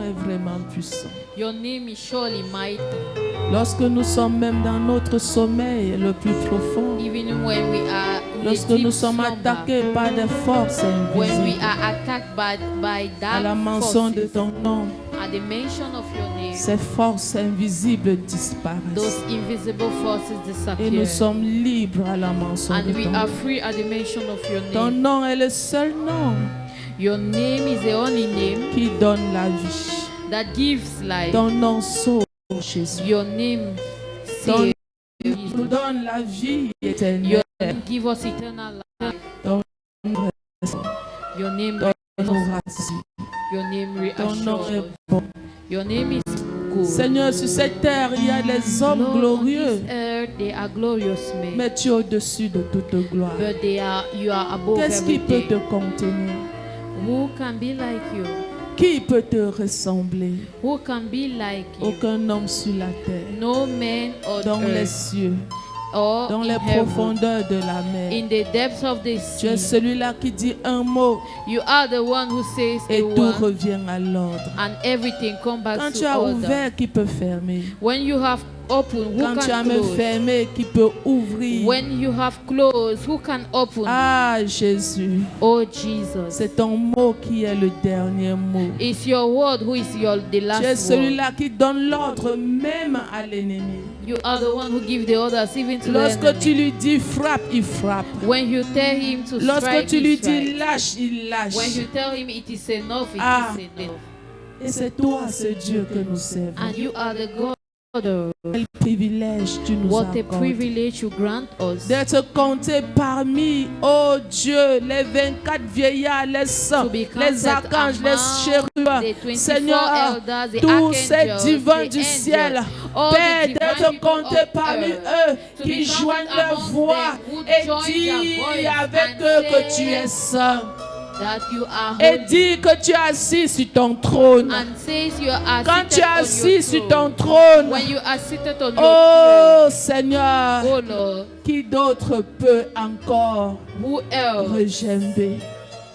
est vraiment puissant. Your name is surely mighty. Lorsque nous sommes même dans notre sommeil le plus profond, Even when we are in lorsque the deep nous sommes slumber, attaqués par des forces when we invisibles, are attacked by à la dark mention de forces, ton nom, at the mention of your name, ces forces invisibles disparaissent. those invisible forces Et nous disappear. sommes libres à la mention And de we ton are nom. free at the mention of your Ton name. nom est le seul nom Your name is the only name qui donne la vie. that gives life. Ton nom sauve, Jésus. Your name Ton saves. nom nous donne la vie Your éternelle. name gives us eternal life. Ton nom Your name nous reassures. rassure. Your name Ton nom reassures. est bon. Your name is good. Seigneur, sur cette terre, il y a des hommes Lord, on glorieux, this earth, they are glorious men, mais tu es au-dessus de toute gloire. but you are above Qu'est-ce qui peut te everything. contenir? Who can be like you? Qui peut te ressembler? Who can be like you? Aucun homme sur la terre, No man on dans les earth cieux, or dans in les heaven, profondeurs de la mer. in the depths of the Tu es sea. celui-là qui dit un mot You are the one who says et a tout word revient à l'ordre. and everything comes back Quand tu to as order. ouvert, qui peut fermer? When you have opened, who Quand tu as can même close? fermé, qui peut ouvrir? When you have closed, who can open? Ah, Jésus, Oh Jesus, c'est ton mot qui est le dernier mot. it's your word who is the Tu es last word. celui-là qui donne l'ordre même à l'ennemi. You are the one who gives the orders even to the Lorsque tu enemy. lui dis frappe, il frappe. When you tell him to Lorsque strike, tu he lui dis strikes. lâche, il lâche. When you tell him it is enough, it Ah. is enough. Et c'est toi, ce Dieu que nous servons. And you are the God. Quel privilège tu nous What a accordes privilege you grant us. d'être compté parmi, oh Dieu, les 24 vieillards, les saints, To be les counted archanges, les among chérubins, the 24 Seigneur, elders, the tous ces archangels, divins the du angels, ciel, all Père, the divine d'être people compté of parmi earth, eux, to qui be counted joignent leur among voix them who et join their disent voice avec and eux que say tu es saint. that you are Et holy, dis que tu es assis sur ton trône. and says you are Quand tu es seated on assis your sur throne. ton trône, When you are seated on your oh Seigneur, throne, oh Lord, qui d'autre peut encore who else regimber?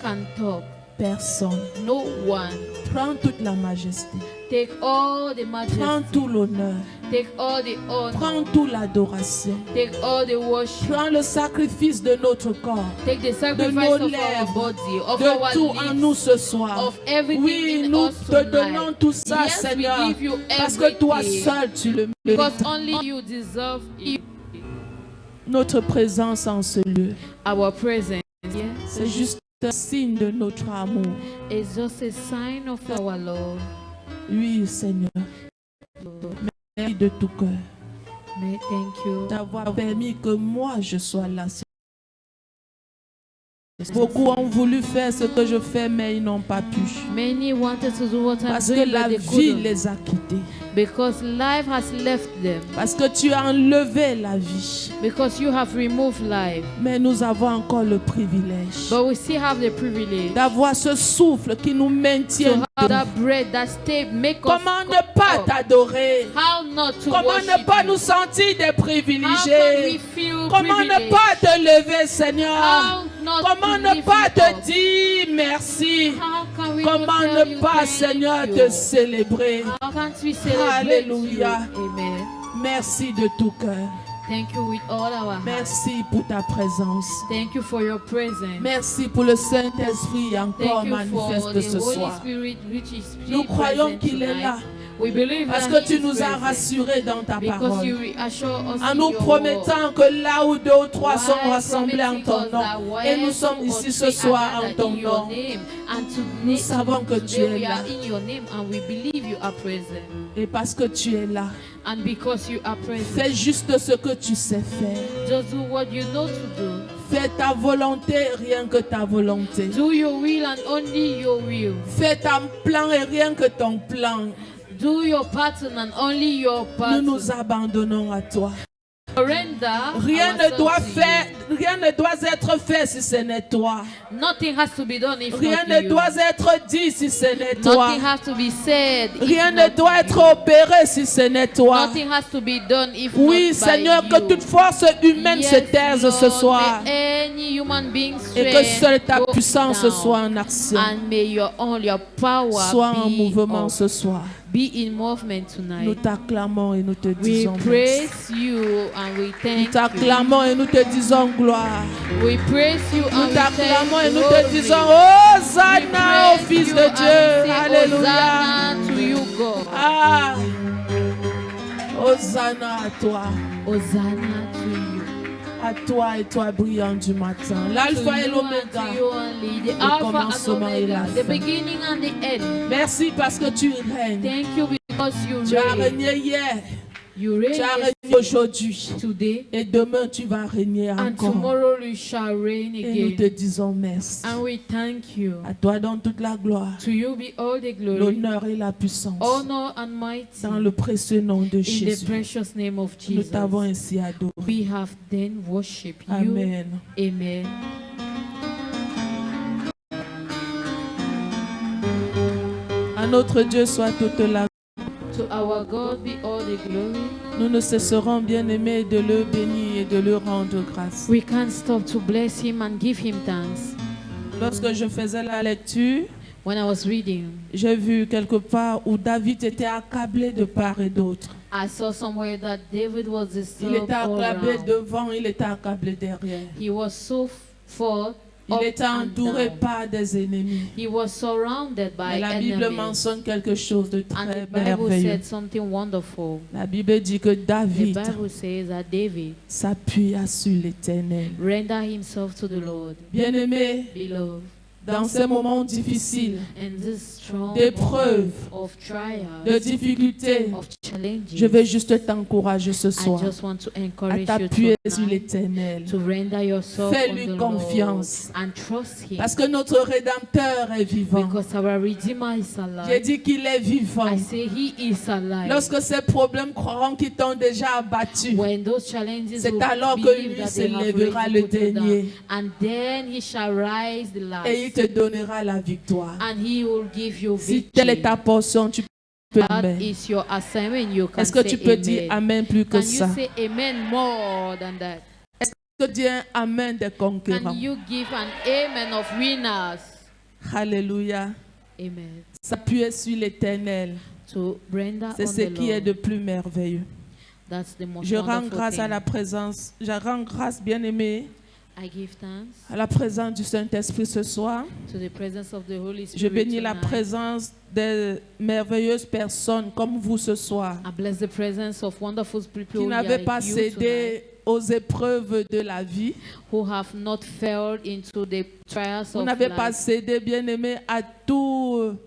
can talk? Personne. No one. Prends toute la majesté. Take all the Prends majesty. tout l'honneur. Take all the honor. Prends toute l'adoration. Take all the worship. Prends le sacrifice de notre corps. Take the sacrifice nos of our lèvres, body, of De our tout en lips, nous ce soir. of everything Oui, in nous us te tonight. donnons tout ça, Yes, Seigneur. we give you Parce que toi everything. seul, tu le Because mérites. only you deserve it. Notre présence en ce lieu, Our presence, yes, c'est juste un signe de notre amour. is just a sign of our love. Oui, Seigneur. Merci de tout cœur May thank you. d'avoir permis que moi je sois là. Beaucoup ont voulu faire ce que je fais, mais ils n'ont pas pu. Many wanted to do what I'm Parce que doing, la but they vie couldn't. les a quittés. Because life has left them. Parce que tu as enlevé la vie. Because you have removed life. Mais nous avons encore le privilège But we still have the privilege d'avoir ce souffle qui nous to maintient. have that bread that stay, make us Comment ne pas up. t'adorer? How not to Comment worship ne pas you? nous sentir des How can we privilégiés? feel Comment ne privileged? pas te lever, Seigneur? How not Comment to ne lift pas you te up? dire merci? How can we Comment not tell ne you pas, thank Seigneur, you? te célébrer? How can't we celebrate Alléluia. you? Amen. Merci de tout cœur. Thank you with all our heart. Merci pour ta présence. Thank you for your presence. Merci pour le Saint-Esprit encore Thank you for manifeste the ce Holy soir. Spirit which is Nous still croyons present qu'il est tonight. là We believe parce that que he tu is nous as present. rassurés dans ta Because parole. you reassure us En in nous your promettant word. que là où deux ou trois sont While rassemblés en promising ton us nom, that et nous where sommes two or ici ce three soir are en gathered ton in your nom. name, and Nous savons que tu today es we là. are in your name and we believe you are present. Et parce que tu es là, And because you are present, fais juste ce que tu sais faire. just do what you know to do. Fais ta volonté, rien que ta volonté. Do your will and only your will. Fais ton plan et rien que ton plan. Do your pattern and only your Nous pattern. nous abandonnons à toi. Surrender Rien ne doit ourselves to you. faire Rien ne doit être fait si ce n'est toi. Nothing has to be done if Rien not ne you. doit être dit si ce n'est toi. Nothing has to be said if Rien ne not doit you. être opéré si ce n'est toi. Nothing has to be done if Oui, not Seigneur, by que you. toute force humaine se Yes, taise Lord, ce soir. may any human being Et que seule ta strength go puissance down. soit en action. And may your power Sois en be mouvement up. ce soir. Be in movement Nous tonight. t'acclamons et nous te We disons merci. praise you and we Nous thank you. t'acclamons et nous te disons gloire. We praise you Nous and we t'acclamons et thank nous you. te disons We Hosanna au praise Fils you de and Dieu. we say Alléluia. Hosanna to you, God. Ah, Hosanna à toi. Hosanna to you. À toi et toi brillant du matin. To L'alpha et you and l'oméga. to you only, the Le Alpha and commencement et la Omega, the fin. beginning and the end. Merci parce que tu règnes. Thank you because you Tu as reign. régné hier. You reign Tu as régné yesterday, aujourd'hui. today, Et demain tu vas régner and encore. tomorrow you shall reign Et nous te again. disons merci. And we thank you. À toi donne toute la gloire, To you be all the glory, l'honneur et la puissance. honor and mighty. Dans le précieux nom de In the Jésus. precious name of Nous Jesus, t'avons ainsi adoré. we have then worshiped you. Amen. Amen. À notre Dieu soit toute la. To our God be all the glory. Nous ne cesserons, bien-aimés, de le bénir et de le rendre grâce. We can't stop to bless him and give him thanks. Lorsque je faisais la lecture, When I was reading, j'ai vu quelque part où David était accablé de part et d'autre. I saw somewhere that David was Il disturbed était all accablé around. devant, il était accablé derrière. He was so fought Il up était and entouré down. par des ennemis. He was surrounded by Mais la Bible enemies. mentionne quelque chose de And très the Bible merveilleux. said something wonderful. La Bible dit que The David Bible says that David s'appuya sur l'Éternel. render himself to the Lord. Bien-aimé, Beloved, dans ces moments difficiles, in this strong d'épreuves, moment of trials, de difficultés, of challenges, je vais juste t'encourager ce I soir just want to à encourage you t'appuyer sur tonight l'Éternel. to render yourself Fais-lui on the confiance. Lord and trust him, Parce que notre Rédempteur est vivant. because our Redeemer is J'ai alive. dit qu'il est vivant. I say he is alive. Lorsque ces problèmes croiront qu'ils t'ont déjà abattu, When those challenges c'est will alors que believe lui that they have s'élèvera raised le you to the dernier. down, and then he shall rise the last, et il te donnera la victoire. and he will give you Si telle est victory. ta portion, tu peux That amen. is your assignment. You can Est-ce que say tu peux amen. dire amen plus que Can ça? you say amen more than that? Est-ce que tu dis un amen des Can conquérants? you give an amen of winners? Alléluia. Amen. S'appuyer sur l'Éternel, To render c'est on ce the qui est Lord. de plus merveilleux. That's the most Je rends wonderful grâce à thing. la présence, je rends grâce, bien-aimé, I give thanks à la présence du Saint-Esprit ce soir. to the presence of the Holy Je Spirit bénis la tonight. présence des merveilleuses personnes comme vous ce soir, I bless the presence of wonderful people qui n'avaient like pas you cédé tonight, aux épreuves de la vie. who have not fell into the trials Vous of n'avez pas life. cédé, bien-aimé, à toutes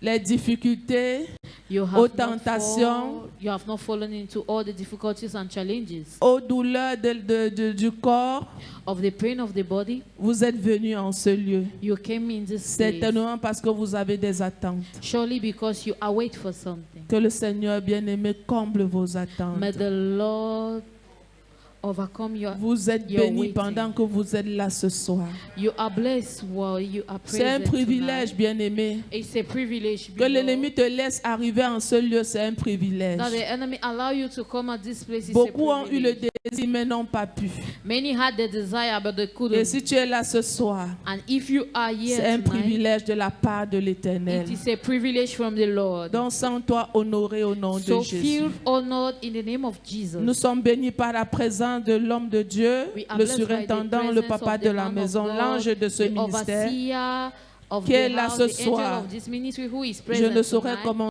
les difficultés, You aux have, not tentations, you have not fallen into all the difficulties and challenges aux douleurs du corps. of the pain of the body. Vous êtes venus en ce lieu. You came in this place Certainement parce que vous avez des attentes. surely because you await for something. Que le Seigneur bien-aimé comble vos attentes. May the Lord overcome your. Vous êtes You're bénis waiting. pendant que vous êtes là ce soir. You are blessed while you are C'est un present privilège, tonight. bien-aimé. It's a privilege. Que beloved. l'ennemi te laisse arriver en ce lieu, c'est un privilège. That the enemy allow you to come at this place is a Beaucoup ont eu le privilege. désir, mais n'ont pas pu. Many had the desire but they Et couldn't. si tu es là ce soir, And if you are here c'est un tonight, privilège de la part de l'Éternel. it is a privilege from the Lord. Donc, sens-toi honoré au nom So de Jésus. feel honored in the name of Jesus. Nous sommes bénis par la présence de l'homme de Dieu, We are le blessed by the surintendant, le presence papa of de the la man of maison, God, l'ange de ce the ministère. overseer of Qui the est là house, ce the angel soir. of this ministry who is Je present ne saurais tonight. comment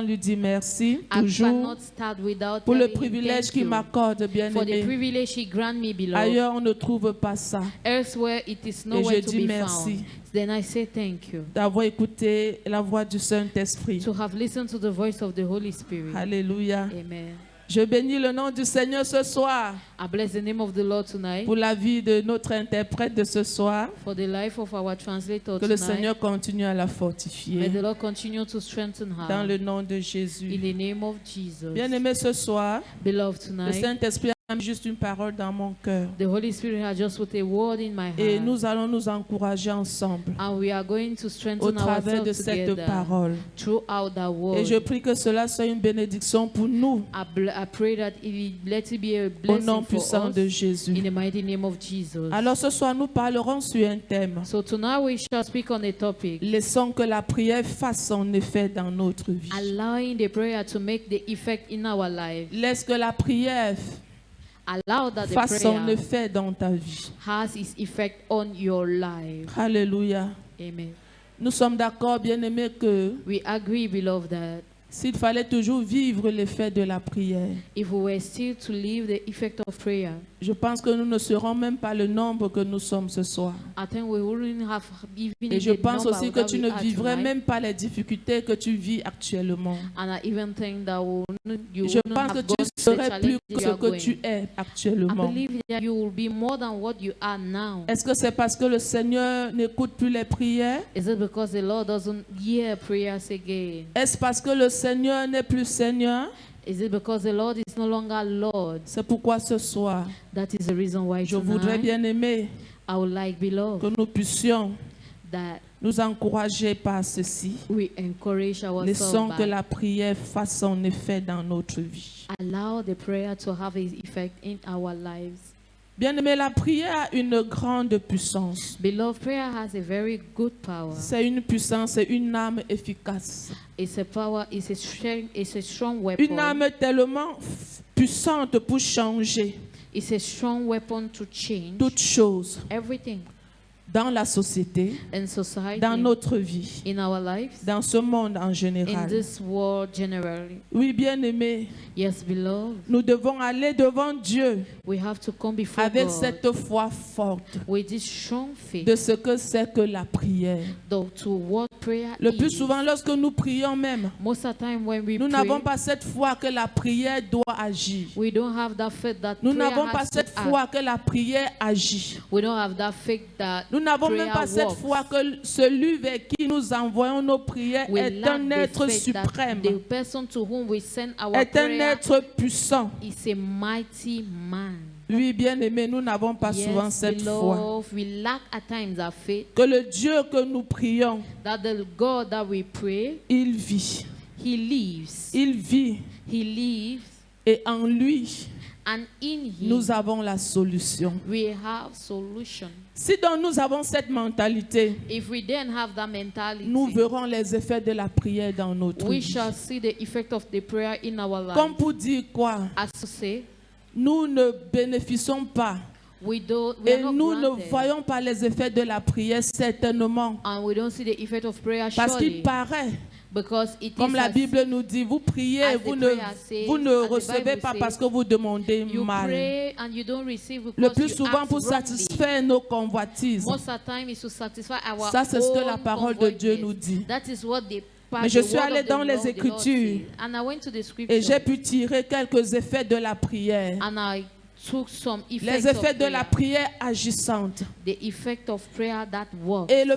lui dire merci, I toujours, cannot start without pour le telling him privilège thank qu'il you m'accorde, bien for the aimé. privilege he grant me, beloved. Ailleurs, on ne trouve pas ça. Elsewhere it is Et nowhere je to dis be merci. found. Then I say thank you D'avoir écouté la voix du Saint-Esprit. to have listened to the voice of the Holy Spirit. Alléluia. Amen. Je bénis le nom du Seigneur ce soir I bless the name of the Lord tonight pour la vie de notre interprète de ce soir. for the life of our translator Que le tonight. Seigneur continue à la May fortifier the Lord continue to strengthen dans her le nom de in Jésus. the name of Jesus. Bien-aimé, ce soir, Beloved le tonight, Saint-Esprit mis juste une parole dans mon cœur. The Holy Spirit has just put a word in my Et heart. nous allons nous encourager ensemble And we are going to au strengthen travers de ourselves cette together parole. throughout that word. Et je prie que cela soit une bénédiction pour nous, I pray that let it be a au blessing nom for puissant us de in Jésus. the mighty name of Jesus. Alors ce soir, nous parlerons sur un thème. So tonight we shall speak on a topic, Laissons que la prière fasse son effet dans notre vie. allowing the prayer to make the effect in our life. Laisse que la prière Allow that the fasse son prayer effet dans ta vie. has its effect on your life. Alléluia. Amen. Nous sommes d'accord, bien-aimés, que We agree, beloved, that s'il fallait toujours vivre l'effet de la prière, if we were still to live the effect of prayer, je pense que nous ne serons même pas le nombre que nous sommes ce soir. I think we wouldn't have even Et je the pense number aussi que that tu we ne are vivrais tonight. même pas les difficultés que tu vis actuellement. And I even think that you Je wouldn't pense que have tu gone through the serais plus challenges que you ce are que going. tu es I actuellement. believe that you will be more than what you are now. Est-ce que c'est parce que le Seigneur n'écoute plus les prières? Is it because the Lord doesn't hear prayers again? Est-ce parce que le Seigneur n'est plus Seigneur? Is it because the Lord is no longer Lord? C'est pourquoi ce soir, That is the reason why je voudrais tonight bien aimer I would like, beloved, que nous puissions that nous encourager par ceci. we encourage Laissons ourselves que by la prière fasse son effet dans notre vie. allow the prayer to have its effect in our lives. Bien-aimé, la prière a une grande puissance. Beloved, prayer has a very good power. C'est une puissance, c'est une âme efficace. It's a power, it's a strong Une weapon. âme tellement puissante pour changer It's a strong weapon to change toutes choses everything dans la société, in society, dans notre vie, in our lives, dans ce monde en in général. this world generally. Oui, bien-aimé, Yes, beloved, nous devons aller devant Dieu we have to come before avec God cette foi forte with this strong faith de ce que c'est que la prière. to what prayer Le plus is. souvent, lorsque nous prions même, Most of the time when we nous pray, n'avons pas cette foi que la prière doit agir. we don't have that faith that Nous prayer n'avons pas has to cette act. foi que la prière agit. We don't have that faith that Nous n'avons même prayer pas cette works. foi que celui vers qui nous envoyons nos prières We est lack un the être faith that suprême, the person to whom we send our est un prayer être puissant. is a mighty man. Oui, bien-aimé, nous n'avons pas souvent Yes, cette foi. beloved, we lack at times that faith Que le Dieu que nous prions, that the God that we pray, il vit. He lives. Il vit. He lives, Et en lui, and in Him nous avons la solution. we have solution. Si donc nous avons cette mentalité, If we then have that mentality, nous verrons les effets de la prière dans notre we vie. shall see the effect of the prayer in our Comme life. pour dire quoi? As to say, Nous ne bénéficions pas we are et not nous ne granted, voyons pas les effets de la prière certainement. and we don't see the effect of prayer Parce surely, qu'il paraît, because it comme is la as Bible nous dit, vous priez, as vous the ne, prayer says, vous ne as the recevez Bible pas says, parce que vous demandez you mal. pray and you don't receive because Le plus you souvent ask pour wrongly. satisfaire nos convoitises. Most of the time is to satisfy our Ça, c'est ce que la own parole de Dieu convoitise. nous dit. That is what the Mais je the suis word allée of the dans les Lord- the Lord Écritures says. And I went to the Et scripture j'ai pu tirer quelques effets de la prière. and I took some Les effects effets of de la prayer, prière agissante. the effect of prayer that works, Et le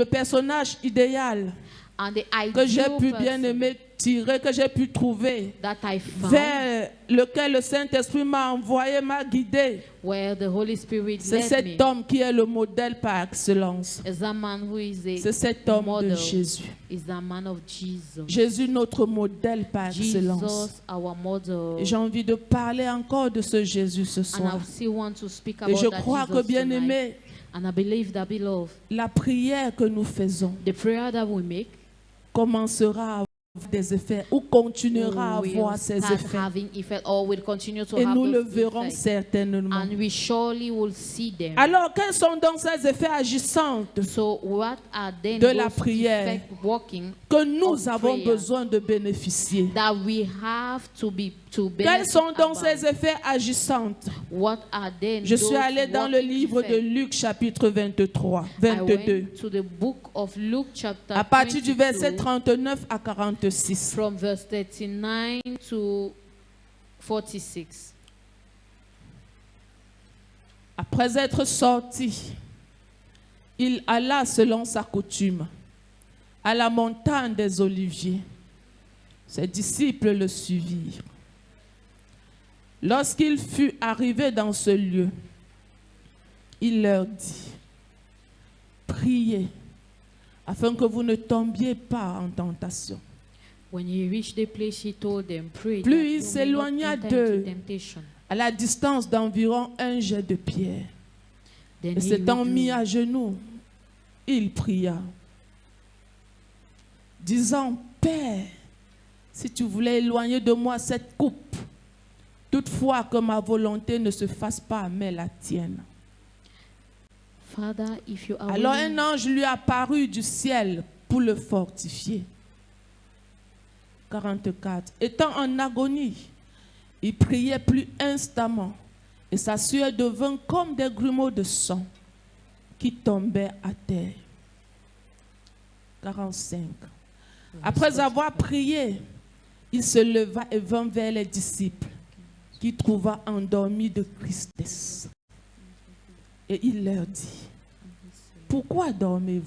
personnage idéal and the que j'ai ideal pu bien person aimer tirer, que j'ai pu trouver, that I found, vers lequel le Saint-Esprit m'a envoyé, m'a guidé. where the Holy Spirit C'est led cet me, homme qui est le modèle par excellence. is a man who is C'est a cet homme de model, Jésus. is a man of Jesus. Jésus, notre modèle par excellence. Jesus, our model. Et j'ai envie de parler encore de ce Jésus ce And soir. I still want to speak Et about je that crois que, Jesus bien tonight. aimé, And I believe that, beloved, la prière que nous faisons the prayer that we make commencera à avoir des effets ou continuera à will avoir ses start effets. having effect, or will continue to Et have nous le those verrons effects. certainement. And we surely will see them. Alors, quels sont donc ces effets agissants So what are then de la those prière effects working que nous of avons prayer besoin de bénéficier? that we have to Quels benefit sont donc about? ces effets agissants? What are then Je suis those allé dans le working livre de effects? Luc chapitre 23, I 22, went to the book of Luke chapter à partir du 22, verset 39 à 46. from verse 39 to 46. Après être sorti, il alla selon sa coutume à la montagne des Oliviers. Ses disciples le suivirent. Lorsqu'il fut arrivé dans ce lieu, il leur dit, priez afin que vous ne tombiez pas en tentation. When he reached the place, he told them, pray Plus that il you may not s'éloigna enter d'eux, into temptation. à la distance d'environ un jet de pierre. Then Et he s'étant mis withdrew. à genoux, il pria, disant, Père, si tu voulais éloigner de moi cette coupe, toutefois que ma volonté ne se fasse pas, mais la tienne. Father, if you are Alors willing, un ange lui apparut du ciel pour le fortifier. 44. Étant en agonie, il priait plus instamment, et sa sueur devint comme des grumeaux de sang qui tombaient à terre. 45. Après avoir prié, il se leva et vint vers les disciples, qu'il trouva endormis de tristesse. Et il leur dit, pourquoi dormez-vous?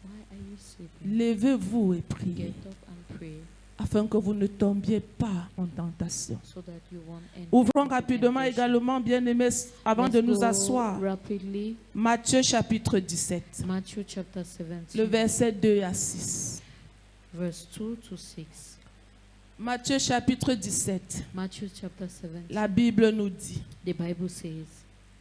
why are you sleeping? Levez-vous et priez, Get up and pray afin que vous ne tombiez pas en tentation. so that you won't enter Ouvrons into rapidement temptation. également, bien-aimés, avant Let's de nous go asseoir, rapidly. Matthieu chapitre 17, Matthew chapter 17, le verset 2 à 6. verse 2 to 6. Matthieu chapitre 17, Matthew chapter 17. la Bible nous dit, The Bible says,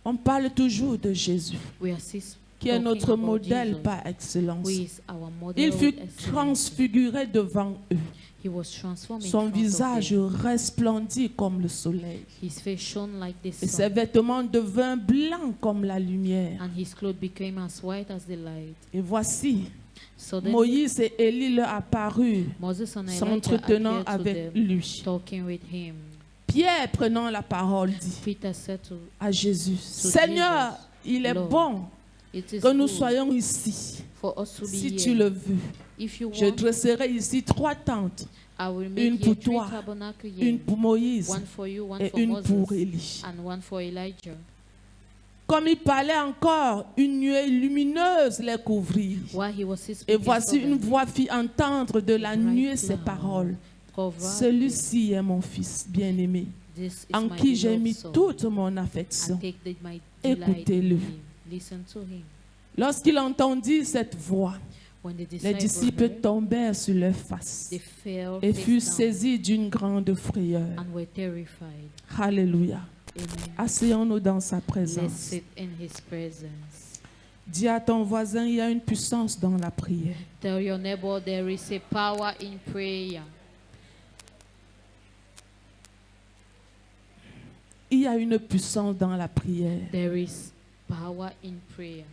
on parle toujours de Jésus, we are still qui est talking notre about modèle Jesus, par excellence. who is our model Il of fut excellence. transfiguré devant eux. He was transformed in Son front of visage them. resplendit comme le soleil. His face shone like the Et ses sun, vêtements devinrent blancs comme la lumière. and his clothes became as white as the light. Et voici, Suddenly, Moïse et Élie leur apparurent, Moses and Elijah s'entretenant appeared to avec them, lui. talking with him. Pierre, prenant la parole, dit Peter said to à Jésus, Seigneur, il est Lord, bon it is que nous good soyons ici. for us to be Si here. tu le veux, If you je want, dresserai ici 3 tentes, I will une make pour here 3 toi, tabernacles here. une pour Moïse One for you, one et for une Moses, pour Élie. and one for Elijah. Comme il parlait encore, une nuée lumineuse les couvrit. While he was still Et speaking, voici une suddenly, voix fit entendre de la a bright nuée ces cloud paroles. covered Celui-ci est mon fils bien-aimé, him. This is en my qui j'ai beloved mis son. toute mon I affection. take my delight in Écoutez-le. him. Listen to him. Lorsqu'il entendit cette voix, When the les disciples heard, tombèrent sur leurs faces they fell et face furent down saisis d'une grande frayeur. and were terrified. Alléluia. Amen. Asseyons-nous dans sa Let's présence. sit in his presence. Dis à ton voisin, il y a une puissance dans la prière. Tell your neighbor there is a power in prayer. Il y a une puissance dans la prière. There is power in prayer.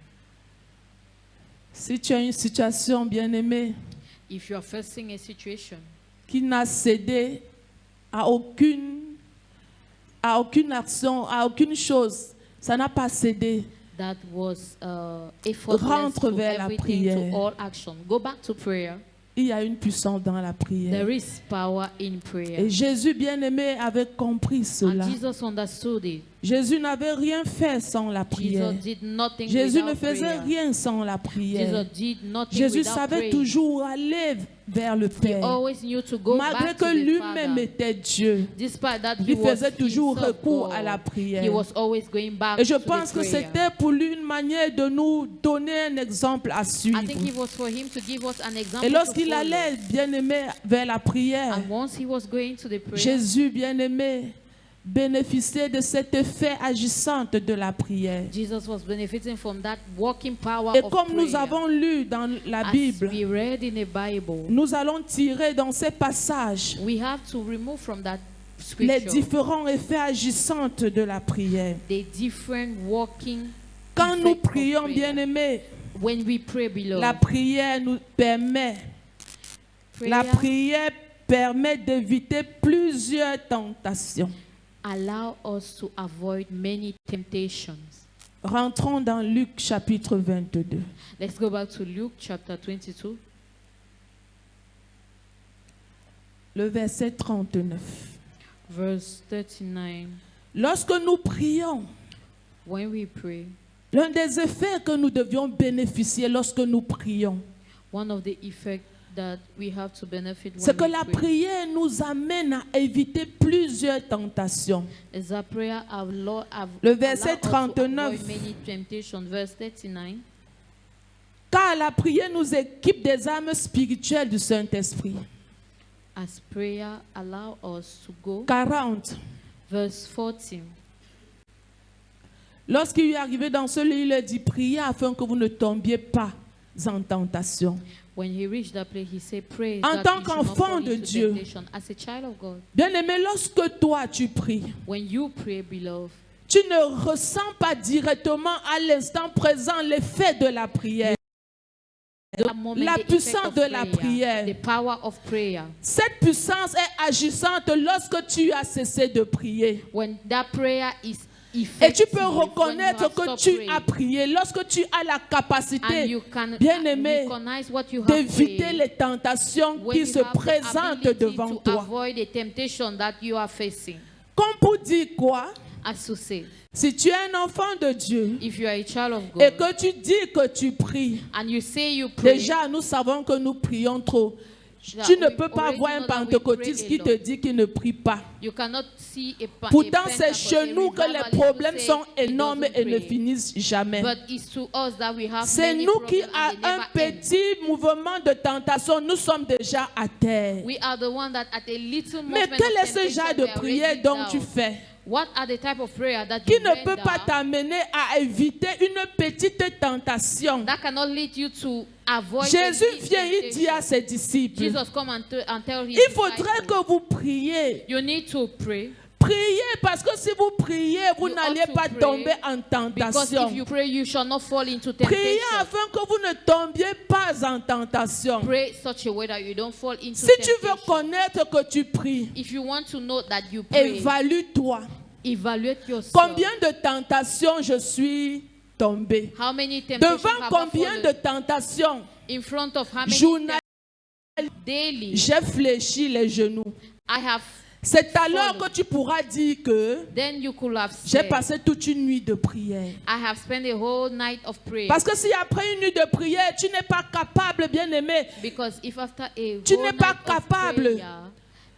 Si tu as une situation, bien-aimée, If you are facing a situation qui n'a cédé à aucune action, à aucune chose, ça n'a pas cédé. that was effortless Rentre to vers la everything, prière. to all action, go back to prayer. Il y a une puissance dans la prière. There is power in prayer. Et Jésus, bien-aimé, avait compris cela. And Jesus understood it. Jésus n'avait rien fait sans la prière. Jesus did nothing Jésus ne without faisait prayer. rien sans la prière. Jesus did nothing Jésus without savait praying. toujours aller vers le He Père. always knew to go Malgré back to que the lui-même Father. était Dieu, Despite that, he il was faisait toujours himself recours God. à la prière. He was always going back Et je to the pense que prayer. c'était pour lui une manière de nous donner un exemple à suivre. I think it was for him to give us an example Et lorsqu'il to follow. allait, bien-aimé, vers la prière, And once he was going to the prayer, Jésus, bien-aimé, bénéficiait de cet effet agissant de la prière. Jesus was benefiting from that working power Et of comme prayer. nous avons lu dans la As Bible, we read in the Bible, nous allons tirer dans ces passages we have to remove from that les scripture différents effets agissants de la prière. the different working Quand nous effects of prions, prayer. bien-aimés, When we pray, beloved, la prière nous permet, la prayer prière permet d'éviter plusieurs tentations. allow us to avoid many temptations. Rentrons dans Luc chapitre 22. Let's go back to Luke chapter 22, Le verset 39. verse 39. Lorsque nous prions, When we pray, l'un des effets que nous devions bénéficier lorsque nous prions, one of the effects that we have to benefit c'est que when la we pray prière nous amène à éviter plusieurs tentations. is that prayer Le verset allow us to 39. avoid many temptations. Verse 39. Car la prière nous équipe des armes spirituelles du Saint-Esprit. As prayer allow us to go. 40. Verse 40. Lorsqu'il est arrivé dans ce lieu, il a dit, priez afin que vous ne tombiez pas en tentation. When he reached that place, he said, pray En that tant you should not qu'enfant fall de into Dieu. temptation. As a child of God, Bien-aimé, lorsque toi tu pries, when you pray, beloved, tu ne ressens pas directement à l'instant présent l'effet de la prière. that moment, La the effect puissance of de la prière. the power of prayer. Cette puissance est agissante lorsque tu as cessé de prier. When that prayer is Et effective, tu peux when you reconnaître have que stopped tu praying, as prié lorsque tu as la and capacité you can bien-aimé, recognize what you have d'éviter prayed, les tentations when qui you se have the présentent ability devant to toi. avoid the temptation that you are facing. Comme pour dire quoi? As to say, Si tu es un enfant de Dieu if you are a child of et God, que tu dis que tu pries, and you say you pray, déjà nous savons que nous prions trop. that Tu ne we peux pas already voir un know that we pentecôtiste pray qui a te lot. dit qu'il ne prie pas. You cannot see a Pourtant, a c'est Pentecostal chez nous que les revivalist who problèmes say sont he énormes doesn't et ne pray. finissent jamais. But it's to us that we have C'est many nous qui, problems à and they un never end. petit mouvement de tentation, nous sommes déjà à terre. We are the one that at a little Mais moment quel of est ce genre temptation, de we are prière already dont down. tu fais What are the type of prayer that qui you ne peut pas render t'amener à éviter une petite tentation? that cannot lead you to avoid Jésus any vient, il dit à temptation? ses disciples, Jesus come and tell his il faudrait disciples, que vous priez. you need to pray, Priez parce que si vous priez, vous You n'allez ought to pas pray, tomber en because tentation. if you pray, you shall not fall into Priez temptation. afin que vous ne tombiez pas en tentation. Pray such a way that you don't fall into Si tu veux temptation. connaître que tu pries, If you want to know that you pray, évalue-toi. evaluate yourself. Combien de tentations je suis tombé? How many temptations Devant have I combien fallen? de tentations? In front of how many Journal, daily j'ai fléchi les genoux. I have, C'est alors Follow. que tu pourras dire que then you could have j'ai said, passé toute une nuit de prière. I have spent a whole night of prayer. Parce que si après une nuit de prière, tu n'es pas capable, bien-aimé, Because if after a Tu whole n'es pas night of capable prayer,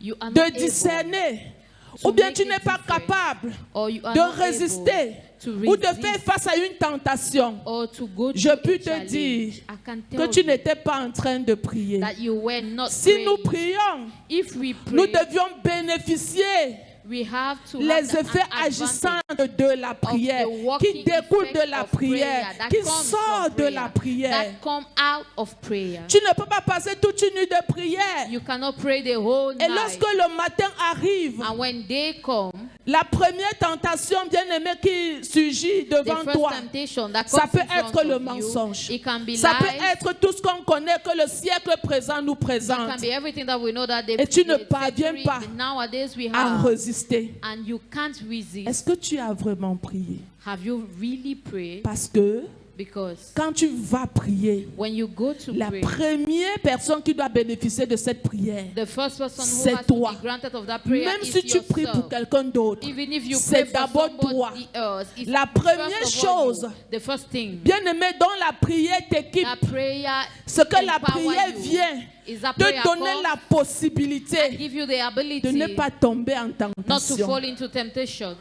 you are de not able, discerner, to ou bien make tu a n'es pas difference, capable or you are de not résister able to ou de resist, faire face à une tentation, or to go je through peux a te challenge, dire I can que tell tu you n'étais pas en train de prier. that you were not Si praying. nous prions, If we nous pray, devions bénéficier we have to les have the effets agissants de la prière, of the working qui découlent de effect la of prayer, prière, that qui comes sortent from de prayer, la prière. that come out of prayer. Tu ne peux pas passer toute une nuit de prière. You cannot pray the whole Et night. lorsque le matin arrive, And when they come, la première tentation, bien-aimée, qui surgit the devant first toi, temptation that ça comes peut in front être le of you, mensonge. it can be Ça peut lies, être tout ce qu'on connaît que le siècle présent nous it can présente be everything that we know that Et tu ne the parviens century pas nowadays we à have, résister. and you can't resist. Est-ce que tu as vraiment prié? Have you really prayed? Parce que Because quand tu vas prier, when you go to la pray, première personne qui doit bénéficier de cette prière, the first person who c'est has to toi. be granted of that prayer même is si tu pries yourself. pour quelqu'un d'autre, Even if you c'est pray for d'abord toi. somebody else, it's La première first of all chose, you. The first thing, bien-aimé, dont la prière t'équipe, that prayer ce que la empower prière you. vient Is that te prayer donner comes la and possibilité give you the ability de ne pas tomber en not to tentation. fall into temptation.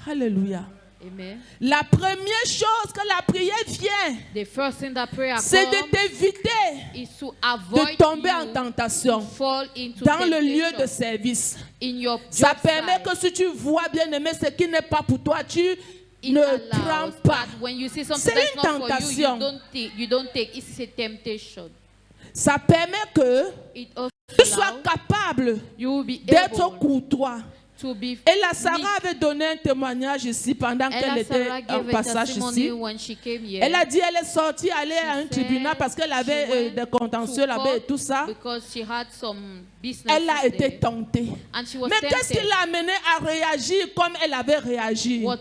Alléluia. Amen. La première chose que la prière vient, The first thing that prayer c'est de comes t'éviter is to de avoid tomber en you tentation fall into dans le temptation lieu de service. in your Ça job permet site. que si tu vois, bien-aimé, ce qui n'est pas pour toi, tu It ne allows prends pas. that when you see something C'est that's une not for you, tentation. you don't take. It's a temptation. Ça permet que It also tu sois allows capable you will be d'être able courtois. to be Et la Sarah meek. avait donné un témoignage ici pendant qu'elle Ella était Sarah en gave a passage testimony ici. when she came here. Elle a dit elle est sortie aller à un She tribunal said parce qu'elle she avait went des contentieux to là-bas et court tout ça. because she had some business Elle a été there. tentée. And she was Mais qu'est-ce qui tempted. l'a amenée à réagir comme elle avait réagi? What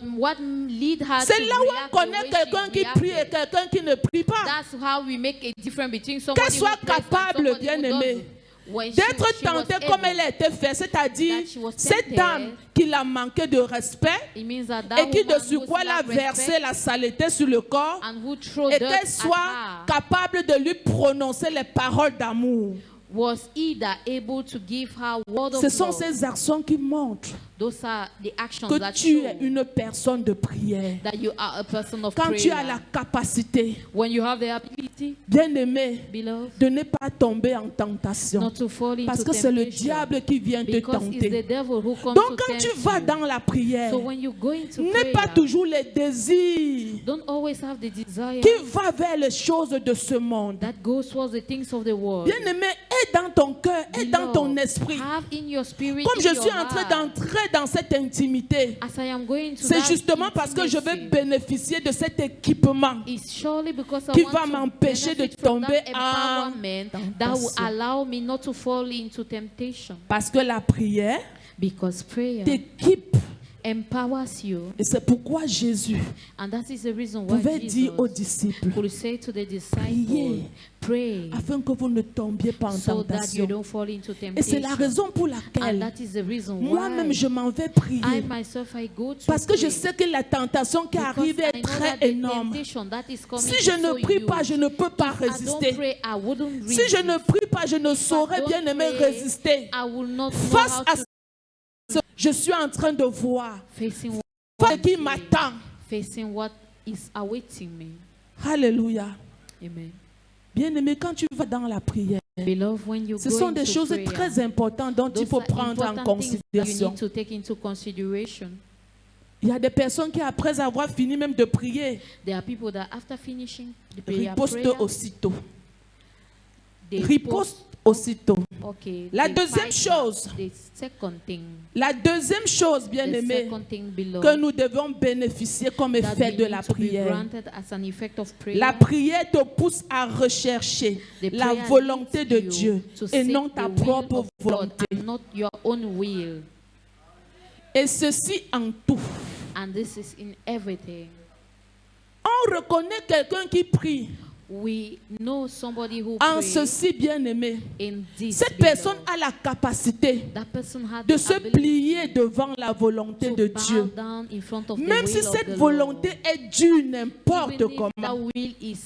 lead her C'est to là où on react the connaît way quelqu'un she qui prie et reacted. quelqu'un qui ne prie pas. That's how we make a difference between somebody Qu'elle who soit prays and capable, somebody who bien-aimé, doesn't. when she d'être was tentée comme able, elle a été faite, c'est-à-dire that she was cette tempted, dame qui l'a manqué de respect it means that that et qui de woman who surcroît l'a lacked versé respect la saleté sur le corps and who threw et dirt qu'elle at soit her, capable de lui prononcer les paroles d'amour. was either able to give her word Ce of sont love. ces actions qui montrent Those are the actions que that tu show es une personne de prière. that you are a person of Quand tu as prayer. la capacité, When you have the ability, bien-aimé, beloved, de ne pas tomber en tentation. not to fall into Parce que c'est le temptation, diable qui vient te because it's the tenter. devil who comes Donc to quand tu tempt vas you. dans la prière, So when you go into n'aie pas prayer, toujours les désirs don't always have the desire qui va vers les choses de ce monde. that goes towards the things of the world. Bien-aimé, aie dans ton cœur, aie dans ton Beloved, esprit. have in your spirit, Comme in je your suis en train heart, d'entrer dans cette intimité, as I am going to c'est that justement parce que je vais intimacy, bénéficier de cet équipement it's surely because I qui want va to m'empêcher de benefit from tomber that en empowerment that will tentation. allow me not to fall into temptation. Parce que la prière Because prayer t'équipe. empowers you, Et c'est pourquoi Jésus and that is the reason why pouvait dire aux Jesus disciples, could say to the priez disciples, pray afin que vous ne tombiez pas en so that you tentation. don't fall into Et c'est la temptation. raison pour And laquelle that is the reason moi-même why je m'en vais prier. I myself I go to Parce que je pray. sais que la tentation qui Because arrive I est know très that the énorme. temptation that is coming Si is je so ne prie pas, huge. je ne peux pas If I don't résister. pray, I wouldn't Si je resist. ne prie pas, je ne saurais don't bien aimer pray, résister. I will not know Face how à to ce que je suis en train de voir, facing face qui m'attend. facing what is awaiting me. Alléluia. Amen. Bien-aimé, quand tu vas dans la prière, Beloved, when you ce go sont des into choses prayer, très importantes dont il those faut are prendre en important things that you considération. need to take into consideration. Il y a des personnes qui, après avoir fini même de prier, There are people that after finishing the prayer, ripostent aussitôt. they Ripostent aussitôt. okay, La they deuxième fight chose, back. The second thing, La deuxième chose, the bien-aimé, second thing below, que nous devons bénéficier comme that effet we de need la to be prière. granted as an effect of prayer. La prière te pousse à rechercher The la prayer volonté leads de you Dieu to et seek non the ta will propre of God volonté. and not your own will. Et ceci en tout. And this is in everything. On reconnaît quelqu'un qui prie. We know somebody who En prays ceci, bien-aimé, in this. cette below. personne a la capacité That person had de the se ability plier devant la volonté to de bow Dieu. down in front of the Même will si of cette the volonté Lord. est dure n'importe Even if that comment, will is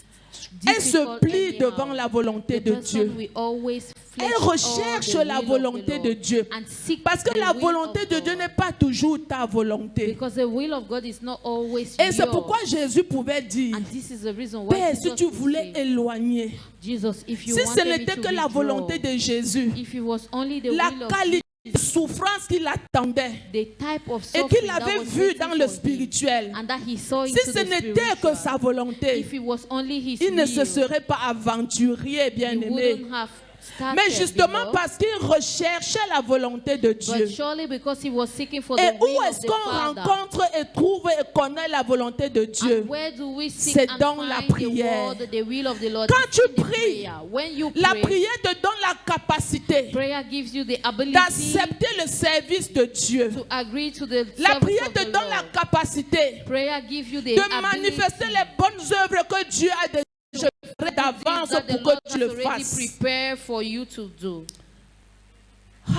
elle se difficult plie anyhow, devant la volonté the de person Dieu. will always flesh Elle recherche all the la will of the volonté de Lord Dieu. and seek Parce que the la will volonté of de Dieu God. n'est pas toujours ta volonté. Because the will of God is not always Et c'est yours. pourquoi Jésus pouvait dire, And this is the reason why Père, si Jesus tu would voulais say, éloigner, Jesus, if you si ce wanted me n'était to que la withdraw, volonté de Jésus, if it was only the la will of qualité de souffrance qu'il attendait the type of et suffering qu'il that avait was vu waiting dans for le him, spirituel, and that he saw si into ce the n'était que spiritual, sa volonté, if it was only his il ne se will, serait pas aventurier, he bien-aimé. wouldn't have started, Mais justement beloved. parce qu'il recherchait la volonté de Dieu. But surely because he was seeking for Et the où will of est-ce the qu'on Father. rencontre et trouve et connaît la volonté de Dieu? And where do we seek C'est and dans la find prière. the will of the Lord? Quand It's tu in the pries, prayer. When you La pray, prière te donne la capacité prayer gives you the ability d'accepter le service de Dieu. to agree to the La service prière of te the donne la Lord. capacité Prayer gives you the de ability manifester les bonnes œuvres que Dieu a déjà faites d'avance that the pour Lord que tu has le already fasses. prepared for you to do.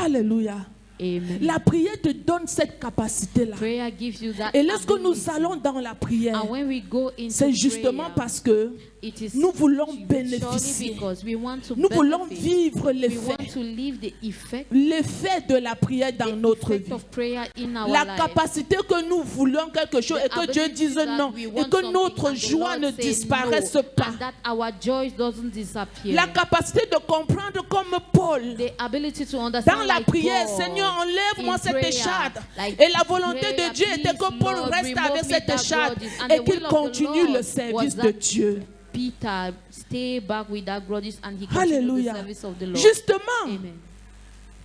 Alléluia. Amen. La prière te donne cette capacité-là. Prayer gives you that Et lorsque nous ability. allons dans la prière, And when we go into c'est justement prayer, parce que it is nous voulons surely bénéficier. because we want to Nous voulons benefit. vivre We l'effet, want to live the effect de la prière dans notre effect vie. of prayer in our La life. capacité que nous voulons quelque chose et que Dieu Ability dise that non we et want que something notre and the joie Lord ne say disparaisse no, pas. and that our joy doesn't disappear. La capacité de comprendre comme Paul The ability to understand dans la like prière, Paul, Seigneur, enlève-moi in cette prayer, écharpe. like Et la volonté prayer, de Dieu était que please, Paul Lord, reste remove avec me cette that écharpe grudges. And et the qu'il will of the continue Lord le service was de that Dieu. Peter stay back with that grudges and he continued Alléluia. the service of the Lord. Justement, Amen.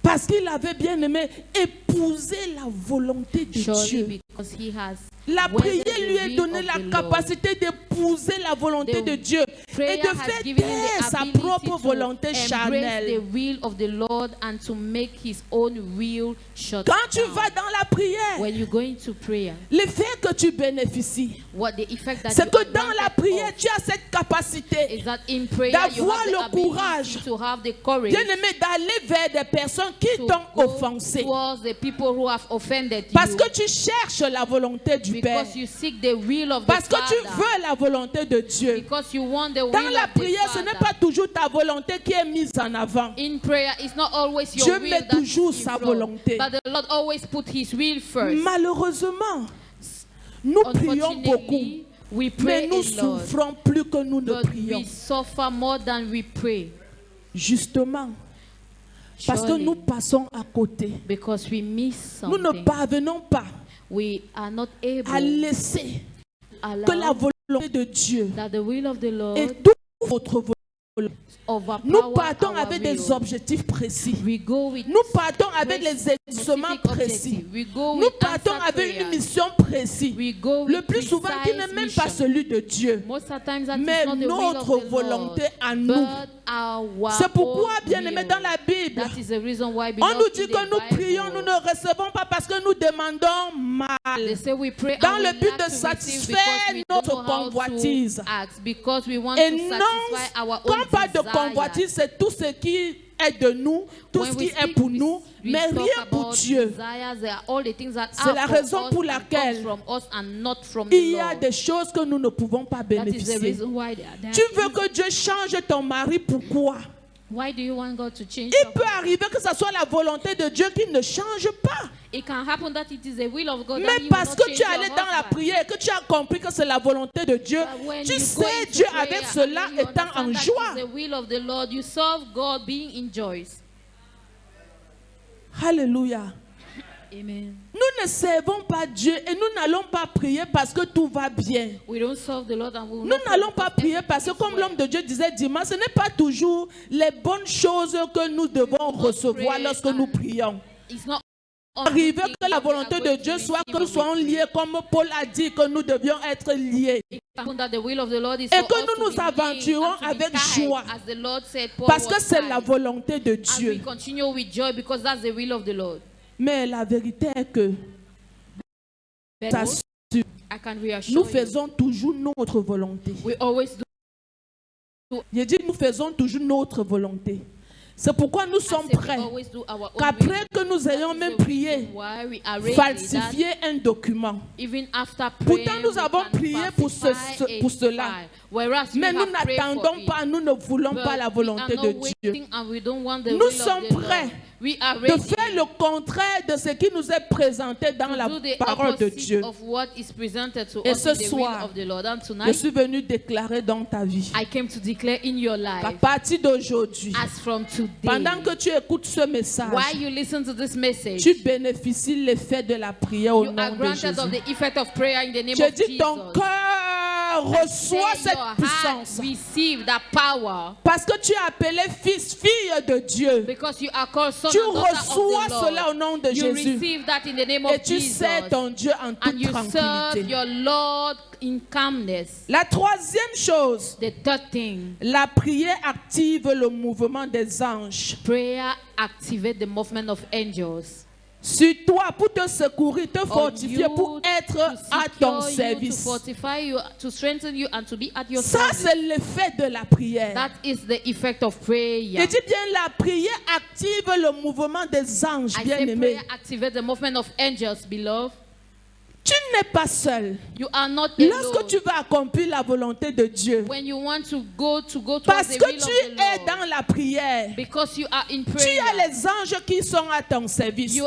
parce qu'il avait bien aimé éprouvé d'épouser la volonté de Surely Dieu. because he has La wedded prière the lui a will donné of la the Lord. capacité d'épouser la volonté The de Dieu et Prayer de has faire given him taire the sa ability propre to volonté embrace the charnelle. will of the Lord and to make his own will shut Quand tu down. vas dans la prière, When you go into prayer, l'effet que tu bénéficies, what the effect that c'est you que are dans la granted prière, of tu as cette capacité, is that in prayer you d'avoir have the le ability courage, to have the courage bien-aimé, d'aller vers des personnes qui to t'ont go offensé. towards the people who have offended Parce you. que tu cherches la volonté du Père. Because you seek the will of the Parce que tu Father. veux la volonté de Dieu. Because you want the Dans will la of the prière, ce n'est Father. pas toujours ta volonté qui est mise en avant. In prayer, it's not always your Dieu will met that toujours is sa in front, volonté. but the Lord always put His will first. Malheureusement, nous prions beaucoup, Unfortunately, we mais pray nous a lot, souffrons plus que nous ne but prions. we suffer more than we pray. Justement, parce que Surely, nous passons à côté. because we miss Nous ne something, parvenons pas we are not able à laisser to que la allow volonté de Dieu that the will of the Lord et toute votre volonté. overpower Nous partons our avec des will. objectifs précis. We go with Nous partons avec les exaucements specific précis. objective. We go Nous with partons answered avec une prayers. mission précise. We go Le with plus souvent qui n'est precise même pas mission. celui de Dieu. Most of the times that Mais is not the will of notre the volonté Lord, à nous. but our C'est pourquoi, own bien-aimés, will. dans la Bible, That is the reason why, on beloved, nous dit in que the nous Bible, prions, nous ne recevons pas parce que nous demandons they mal. say we pray Dans and le we but lack de to receive satisfaire because we don't notre know how convoitise. to ask, because we want Et to non, satisfy our quand own on parle de desires. convoitise, c'est tout ce qui est de nous, tout When ce we qui est speak, pour we nous, mais talk rien pour about Dieu. desires, they are all the things that C'est are la for raison us pour and laquelle comes from us and not from Il the y a Lord. des choses que nous ne pouvons pas That is the bénéficier. reason why they are there. Tu veux que Dieu change ton mari, pourquoi? Why do you want God to change Il your peut arriver que ce soit la volonté de Dieu qui ne change pas. It can happen that it is the will of God that Mais He will parce not que change tu es your allé dans la husband. prière et que tu as compris que c'est la volonté de Dieu, But when tu you go sais into Dieu prayer avec and cela then you étant en understand that joie. it's the will of the Lord, you serve God being in joy. Alléluia. Amen. Nous ne servons pas Dieu et nous n'allons pas prier parce que tout va bien. We don't serve the Lord and we will Nous not n'allons pray pas because prier parce que everything comme is l'homme de Dieu disait dimanche, ce n'est pas toujours les bonnes choses que nous devons recevoir lorsque nous prions. well. It's not Arriver everything que la that we are volonté going de to Dieu soit receive que nous when we soyons pray. liés comme Paul a dit que nous devions être liés. It can happen that the will of the Lord is Et for que us nous to nous be linked aventurons and to be avec tied, joie. as the Lord said, Paul Parce que was c'est la tied. volonté de And we Dieu. continue with joy because that's the will of the Lord. Mais la vérité est que But ça, I can reassure nous you, faisons toujours notre volonté. we always do. Je dis nous faisons toujours notre volonté. C'est pourquoi nous I sommes say we prêts always do our own qu'après will. que nous ayons That is même the prié, reason why we are ready falsifier un document. that even after Pourtant, prayer, nous we avons can prié pour falsify pour a cela. file. Whereas we Mais nous have prayed for n'attendons it. pas, nous ne voulons But pas la we volonté are de not Dieu. waiting and we don't want the Nous will of sommes the prêts Lord. We are De ready faire le contraire de ce qui nous est présenté dans to la do the parole de opposite Dieu. of what is presented to Et us ce in the will soir, of the Lord. And Je tonight, suis venu déclarer dans ta vie, I came to declare in your à life, partir d'aujourd'hui, as from today, pendant que tu écoutes ce message, while you listen to this message, tu bénéficies l'effet de la prière au you nom are de granted of Jésus. the effect of prayer in the name Je of dis ton Jesus. cœur reçoit Say cette your heart puissance. receive that power Parce que tu es appelé fils, fille de Dieu. because you are called son Tu and daughter reçois of the Lord. cela au nom de You Jésus. receive that in the name Et of tu Jesus. sers ton Dieu en And toute you serve tranquillité. your Lord in calmness. La troisième chose, The third thing, la prière active le mouvement des anges. prayer activates the movement of angels. Sur toi pour te secourir, te On fortifier, you pour être to à ton secure you, to service. fortify you, to strengthen you, and to be at your Ça, service. c'est l'effet de la prière. That is the effect of prayer. Je dis bien, la prière active le mouvement des anges, I say bien-aimés. prayer activates the movement of angels, beloved. Tu n'es pas seul. You are not Lorsque alone. tu vas accomplir la volonté de Dieu, When you want to go towards parce the que will tu of the es Lord, dans la prière, because you are in tu prayer, as les anges qui sont à ton service. you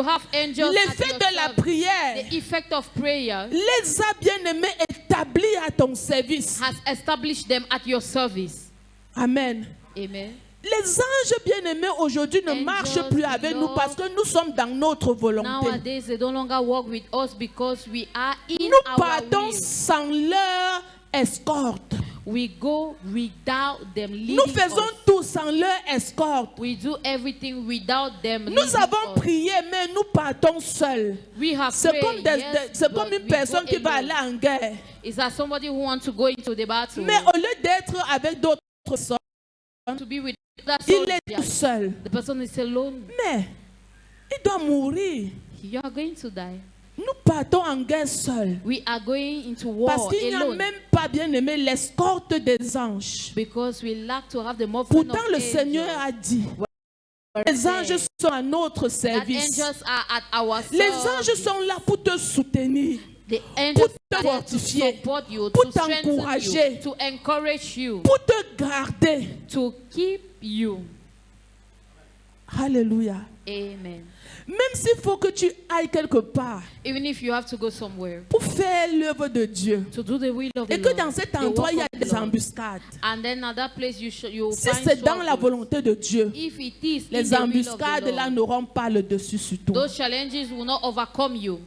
have angels at L'effet your de la service. prière The effect of prayer les a bien-aimés établis à ton service. has established them at your service. Amen. Amen. Les anges bien-aimés aujourd'hui ne Angels, marchent plus avec nous Lord, parce que nous sommes dans notre volonté. Nowadays, they no longer walk with us because we are in Nous our partons will. sans leur escorte. We go without them leading Nous faisons us. tout sans leur escorte. We do everything without them Nous leading avons us. prié, mais nous partons seuls. We have C'est prayed, comme, yes, c'est but comme une we personne go qui va alone. aller en guerre. Is that somebody who wants to go into the battle? Mais au lieu d'être avec d'autres soldats, To be with that il est tout soldier. seul. The person is alone. Mais il doit mourir. You are going to die. Nous partons en guerre seuls. We are going into war Parce qu'il n'y a alone. même pas, bien aimé, l'escorte des anges. Because we lack to have the movement Pourtant, of le angels. Seigneur a dit, les anges sont à notre That service. angels are at our Les service. anges sont là pour te soutenir, The pour angels te are there to fortifier, support you, pour to strengthen t'encourager, you, to encourage you, pour te garder. to keep you. Alléluia. Amen. Même s'il faut que tu ailles quelque part Even if you have to go somewhere pour faire l'œuvre de Dieu, to do the will of the et que Lord, dans cet the endroit, work il y a of the des Lord, embuscades. and then at that place you Si find c'est dans la struggles. volonté de Dieu, If it is in les the will of the embuscades là Lord, n'auront pas le dessus sur toi. those challenges will not overcome you.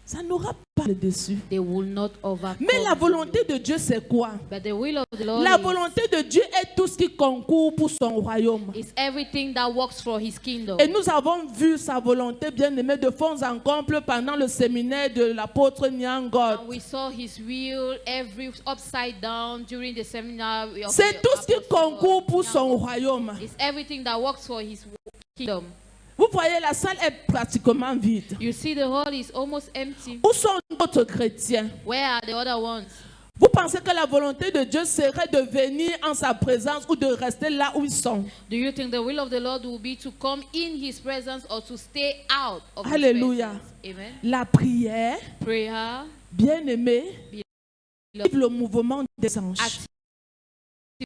Ça n'aura pas le dessus. They will not overcome Mais la you. volonté de Dieu, c'est quoi? But the will of the Lord La volonté de Dieu est tout ce qui concourt pour son royaume. is everything that works for His kingdom. Et nous avons vu sa volonté bien aimée de fond en comble pendant le séminaire de l'apôtre Nyangot. And we saw His will every upside down during the seminar. Of C'est the tout ce qui Apostle concourt pour son Nyango. royaume. It's everything that works for His kingdom. Vous voyez, la salle est pratiquement vide. You see, the hall is almost empty. Où sont d'autres chrétiens? Where are the other ones? Vous pensez que la volonté de Dieu serait de venir en sa présence ou de rester là où ils sont? Do you think the will of the Lord will be to come in His presence or to stay out of Alléluia. His presence? Amen. La prière, Prayer, bien aimée, Beloved. le mouvement des anges.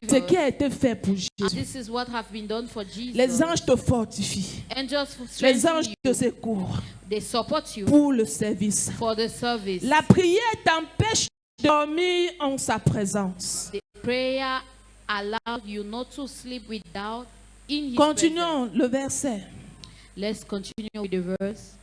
Ce qui a été fait pour And Jésus. this is what have been done for Jesus. Les anges te fortifient. Angels Les strengthen anges te you. secourent They support you pour le service. for the service. La prière t'empêche de dormir en sa présence. The prayer allows you not to sleep without in His presence. Continuons le verset. Let's continue with the verse.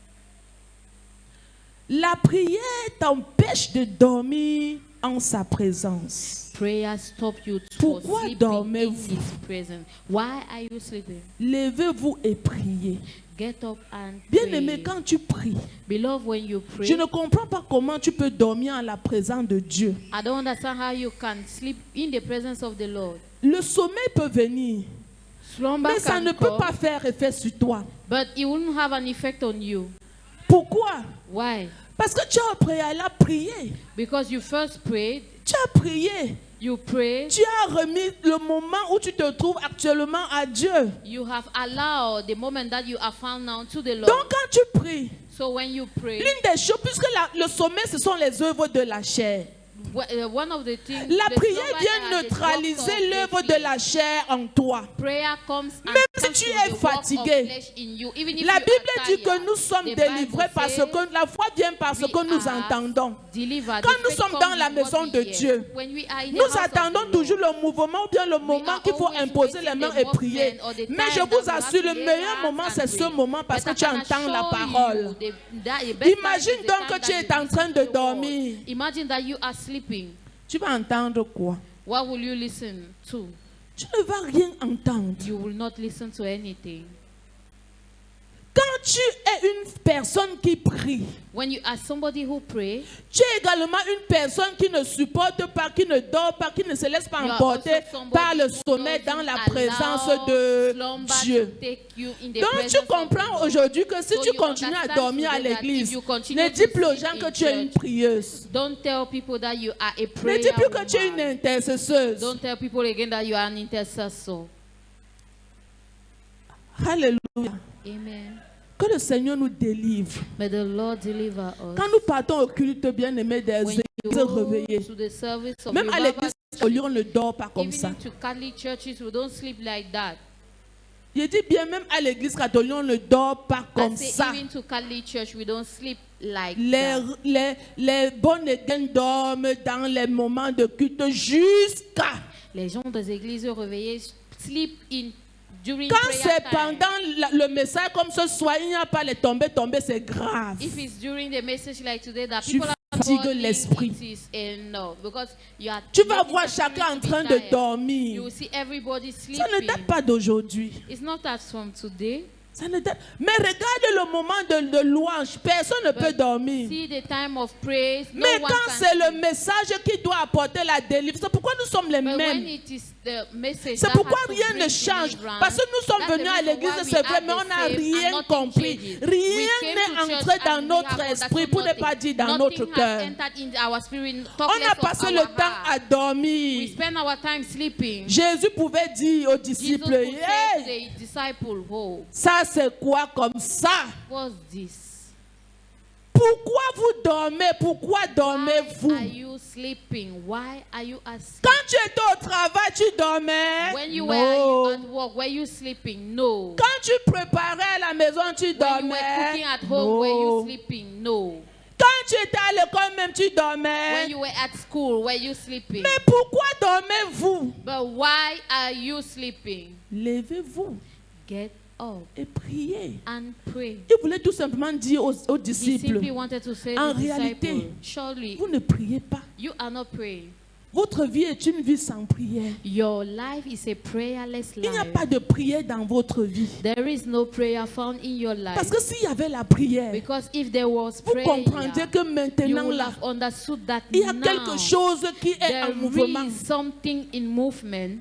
La prière t'empêche de dormir en sa présence. Prayer stop you from Pourquoi sleeping in dormez-vous? His presence. Why are you sleeping? Levez-vous et priez. Get up and Bien pray. aimé, quand tu pries, Beloved, when you pray, je ne comprends pas comment tu peux dormir en la présence de Dieu. I don't understand how you can sleep in the presence of the Lord. Le sommeil peut venir, Slumber mais ça can ne peut come, pas faire effet sur toi. but it wouldn't have an effect on you. Pourquoi? Why? Parce que tu as au préalable prié. Because you first prayed, Tu as prié. you prayed, Tu as remis le moment où tu te trouves actuellement à Dieu. you have allowed the moment that you are found now to the Lord. Donc quand tu pries, So when you pray, l'une des choses, puisque le sommeil, ce sont les œuvres de la chair. one of the things, La the prière slumber vient and the works neutraliser of the l'œuvre de flesh. la chair en toi. Prayer comes and Même si comes tu to es the work fatigué, of flesh in you. Even if La you Bible are dit que tired, nous sommes the délivrés Bible parce says que la foi vient par ce we que nous are entendons. delivered. Quand The nous faith sommes comes dans la with what maison we de hear. Dieu, When we are in the nous house of the attendons Lord, toujours le mouvement ou bien le moment are qu'il faut always imposer les waiting mains the et prier. movement or the Mais time je that vous we have assure, to le lay meilleur hands moment, and c'est ce pray. moment parce But que tu I can entends la assure parole. you, the best time Imagine is the donc time que that tu you es en listen train to de the word. dormir. Imagine that you are sleeping. Tu vas entendre quoi? What will you listen to? Tu ne vas rien entendre. You will not listen to anything. Quand tu es une personne qui prie, When you are somebody who prays, tu es également une personne qui ne supporte pas, qui ne dort pas, qui ne se laisse pas you are emporter also somebody par le who sommeil doesn't dans la allow présence de slumber to Dieu. take you in the Donc tu presence of the comprends Lord. aujourd'hui que si So tu you continues à understand dormir à today that if l'église, you continue ne to dis plus aux sleep gens que in tu es une church, prieuse. Don't tell people that you are a Ne prayer dis plus que tu es une woman. intercesseuse. Don't tell people again that you are an intercessor. Alléluia. Amen. Que le Seigneur nous délivre. May the Lord deliver us. Quand nous partons au culte, bien aimé, des When you églises go réveillées, to the service of même à revival, l'église, au lieu, on ne dort pas comme ça. even to Catholic churches, we don't sleep like that. Je dis bien, même à l'église catholique, on ne dort pas comme I say ça. even to Catholic church, we don't sleep like Les, that. les bonnes églises dorment dans les moments de culte jusqu'à. Les gens des églises réveillées sleep in during Quand prayer c'est time. pendant le message comme ce soir, il n'y a pas les tombées, c'est grave. If it's during the message like today that Tu people are fatigue l'esprit. it is enough because you are Tu vas making voir the spirit chacun en to be train de tired. You dormir. will see everybody Ça ne sleeping. date pas d'aujourd'hui. It's not that from today. Ça ne date... Mais regarde le moment de louange. Personne ne peut dormir. See the time of praise. No Mais one quand can c'est le sleep. message qui doit apporter la délivrance, c'est pourquoi nous sommes les But when mêmes. it is the message C'est that pourquoi has to rien ne bring change. deliverance, Parce que nous sommes that's the venus à reason l'église, why we c'est vrai, are mais the on n'a same and rien nothing compris. changes. Rien We came n'est to church entré dans and we notre have esprit, understood pour ne nothing. pas dire dans notre Nothing has cœur. entered into our spirit, talk On less a of passé our le temps à heart. We dormir. spend our time sleeping. Jésus pouvait dire aux Jesus disciples, could say to hey, the disciple, oh, ça c'est quoi comme ça? what's this? Pourquoi vous dormez? Pourquoi Why dormez-vous? are you sleeping? Why are you asleep? Quand tu étais au travail, tu dormais? When you Non. were at work, were you sleeping? No. Quand tu préparais à la maison, tu When you dormais? were cooking at home, were you Non. sleeping? No. Quand tu étais à l'école même, tu When dormais? you were at school, were you sleeping? Mais pourquoi dormez-vous? But why are you sleeping? Levez-vous Get up et priez. and pray. Il voulait tout simplement dire aux He disciples, simply wanted to say en to the réalité, disciple, surely vous ne priez pas. you are not praying. Votre vie est une vie sans prière. Your life is a prayerless Il n'y a life. pas de prière dans votre vie. There is no prayer found in your Parce life. que s'il y avait la prière, Because if there was vous prayer, comprendrez que you maintenant will là, have understood that il y a now quelque chose qui est en mouvement. there is something in movement.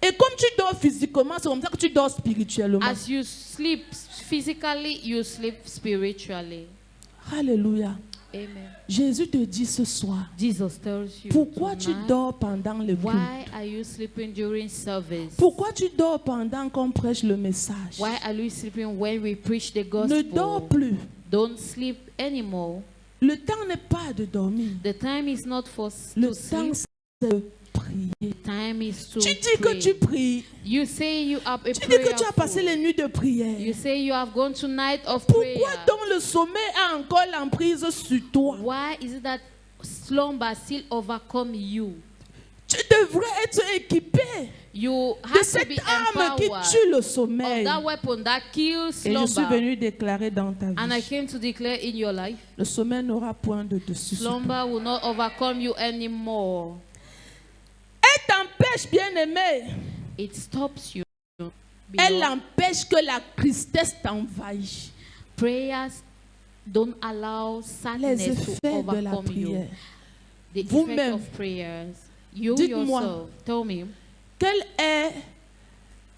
Et comme tu dors physiquement, c'est comme ça que tu dors spirituellement. As you sleep physically, you sleep spiritually. Alléluia. Amen. Jésus te dit ce soir, Jesus tells you, pourquoi tu tonight, dors pendant le culte? why are you sleeping during service? Pourquoi tu dors pendant qu'on prêche le message? Why are you sleeping when we preach the Ne dors gospel? plus. Don't sleep anymore. Le temps n'est pas de dormir. The time is not for Le to temps, sleep. c'est de prier. Time is to Tu dis pray. que tu pries. You say you are a Tu dis que tu as passé prayerful. les nuits de prière. You say you have gone to night of Pourquoi prayer. donc le sommeil a encore l'emprise sur toi? Why is it that slumber still overcome you? Tu devrais être équipé You de have to cette be arme qui empowered tue le of sommeil. that weapon that kills Et je suis slumber. venu déclarer dans ta And I vie, came to declare in your life, le sommeil n'aura point de dessus sur toi. slumber will not overcome you anymore. Elle t'empêche, bien-aimé. It stops you. Elle Beloved. empêche que la tristesse t'envahisse. Prayers don't allow Les sadness to effets de la overcome you. prière. The effect Vous-même, of prayers. You dites-moi, yourself, tell me, quelle est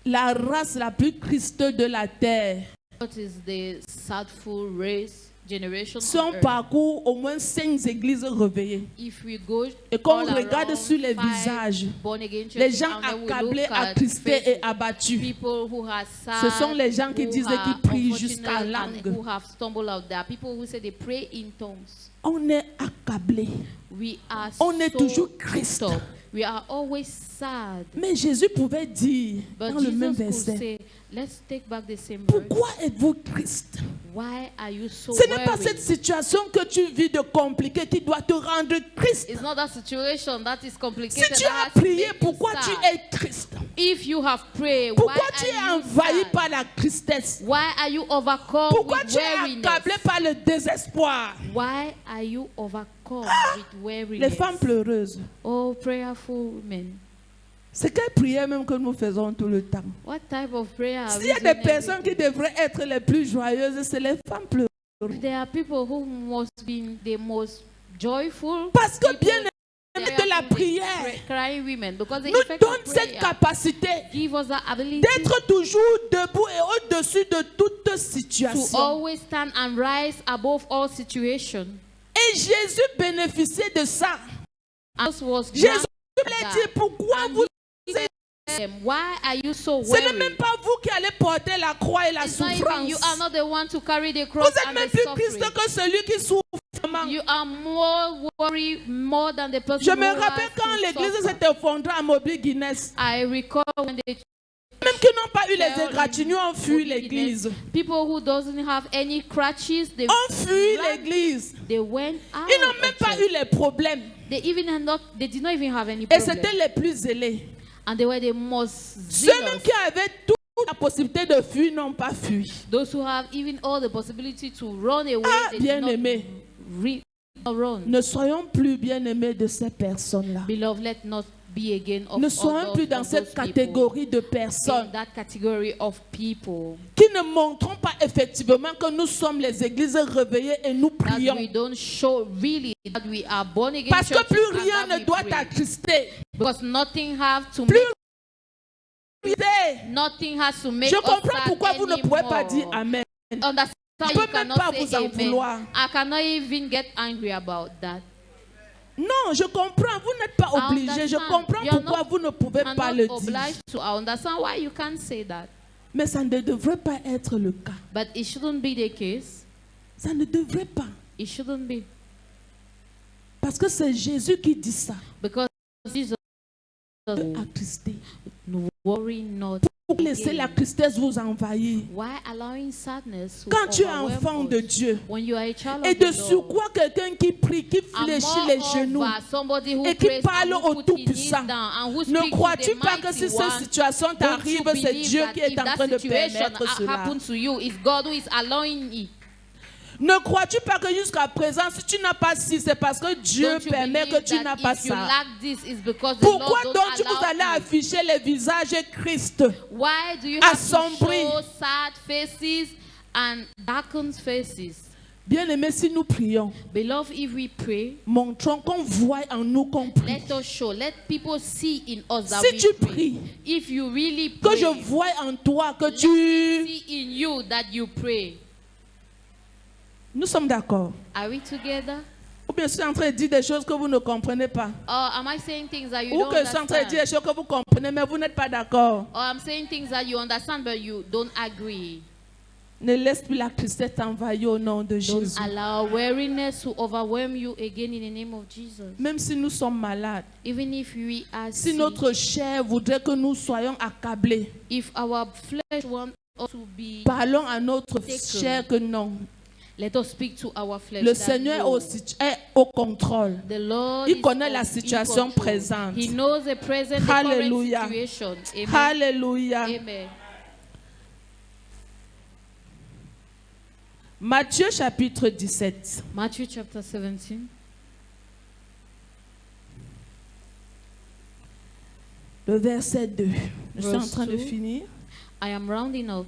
la race la plus triste de la terre? what is the sadful race generation Si on on earth? parcourt au moins 5 églises réveillées If we go et qu'on all regarde around sur les 5 visages, born-again les churches gens and then we accablés, look at attristés et faces, abattus, people who are sad, ce sont les gens qui who disent are qu'ils prient jusqu'à unfortunate langue. and who have stumbled out there, people who say they pray in tongues. On est accablés. We are On est so toujours triste. up. We are always sad. Mais Jésus pouvait dire But dans le même Jesus could verset, say, let's take back the same verse. pourquoi êtes-vous triste? Why are you so Ce n'est pas worried? cette situation que tu vis de compliquée qui doit te rendre triste. It's not that situation that is Si complicated. tu that as has to prié, make you pourquoi sad. tu es triste? If you have prayed, Pourquoi why tu es are you envahi sad? par la tristesse? Why are you overcome Pourquoi with tu es weariness? accablé par le désespoir? Why are you overcome with Les weariness? femmes pleureuses, Oh, prayerful women. c'est quelle prière même que nous faisons tout le temps? What type of prayer are S'il we y a doing des personnes qui every day? devraient être les plus joyeuses, c'est les femmes pleureuses. There are people who must be the most joyful. Parce que people, bien aimé de la prayerful, prière crying women, because the nous effect of donne cette prayer capacité give us the ability d'être toujours debout et au-dessus de toute to situation. always stand and rise above all situations. Et Jésus bénéficiait de ça. And this was Jésus granted voulait that. dire pourquoi And vous... he said to them, why are you so Ce n'est worried? même pas vous qui allez porter la croix et la It's not even, souffrance. you are not the one to carry the Vous cross êtes and même the plus suffering. triste que celui qui souffre. You are more worried more than the person Je who me rappelle has quand to l'église suffer. s'est effondrée à Mobile Guinness. I recall when the Même qui n'ont pas eu les Tell égratignures ont fui Mobile l'église. people who doesn't have any crutches, they Ont fui ran, l'église. they went out. Ils n'ont même of pas church. eu les problèmes. They did not even have any Et problem. c'était les plus zélés. And they were the most Ceux-mêmes zealous. qui avaient toute la possibilité de fuir n'ont pas fui. Those who have even all the possibility to run away, Ah, they did not bien-aimé. around. Ne soyons plus bien-aimés de ces personnes-là. Beloved, let not be again of Ne soyons plus dans cette catégorie de personnes in that category of people qui ne montrons pas effectivement que nous sommes les églises réveillées et nous that prions. we don't show really that we are born again Parce que churches plus and rien that ne we doit pray. t'attrister. Because nothing have to Plus make, nothing has to make Je us comprends sad pourquoi vous ne pouvez pas dire anymore. Amen. Understand, Je you peux même cannot pas say vous en amen. vouloir. I cannot even get angry about that. Non, je comprends. Vous n'êtes pas I obligé. Je understand. comprends You're pourquoi not- vous ne pouvez I'm pas not le dire. obliged to. I understand why you can't say that. Mais ça ne devrait pas être le cas. But it shouldn't be the case. Ça ne devrait pas. It shouldn't be. Parce que c'est Jésus qui dit ça. Because Jesus Attristé. worry not. Pour laisser la tristesse vous envahir. Why allowing sadness to Quand tu es overwhelm enfant us? de Dieu, When you are a child et of de the Lord, surcroît quelqu'un qui prie, qui and fléchit les genoux, somebody who et qui prays parle and au who put his knees Tout-Puissant, down and who ne speaks to crois-tu the pas que mighty si cette one, situation don't you t'arrive, c'est believe Dieu that qui est if en that train de situation permettre cela? happens to you, it's God who is allowing it? Ne crois-tu pas que jusqu'à présent, si tu n'as pas ci, c'est parce que Dieu Don't you permet believe que tu that n'as pas if you ça? lack this, it's because the Pourquoi Lord donc don't vous allez allow it? afficher les visages Christ? Why do you have to assombris? show sad faces and darkened faces? Bien-aimés, si nous prions, Beloved, if we pray, montrons qu'on voit en nous qu'on prie. let us show, let people see in us that Si we tu pray. pries, If you really que pray, je vois en toi que let tu... me see in you that you pray. Nous sommes d'accord. Are we together? Ou bien je suis en train de dire des choses que vous ne comprenez pas. Or am I saying things that you Ou don't que je suis en train de dire understand? des choses que vous comprenez, mais vous n'êtes pas d'accord. Or I'm saying things that you understand but you don't agree. Ne laisse plus la tristesse t'envahir au nom de Don't Jésus. allow weariness to overwhelm you again in the name of Jesus. Même si nous sommes malades, Even if we are si sick, notre chair voudrait que nous soyons accablés, if our flesh wants us to be, parlons à notre Taken. chair que non. let us speak to our flesh. Le that Seigneur no, est au contrôle. the Lord Il is connaît in la situation control. présente. He knows the present, the current Hallelujah. situation. Amen. Alléluia. Amen. Matthieu chapitre 17. Matthew chapter 17. Le verset 2. Je suis en Verse train de 2. finir. I am rounding up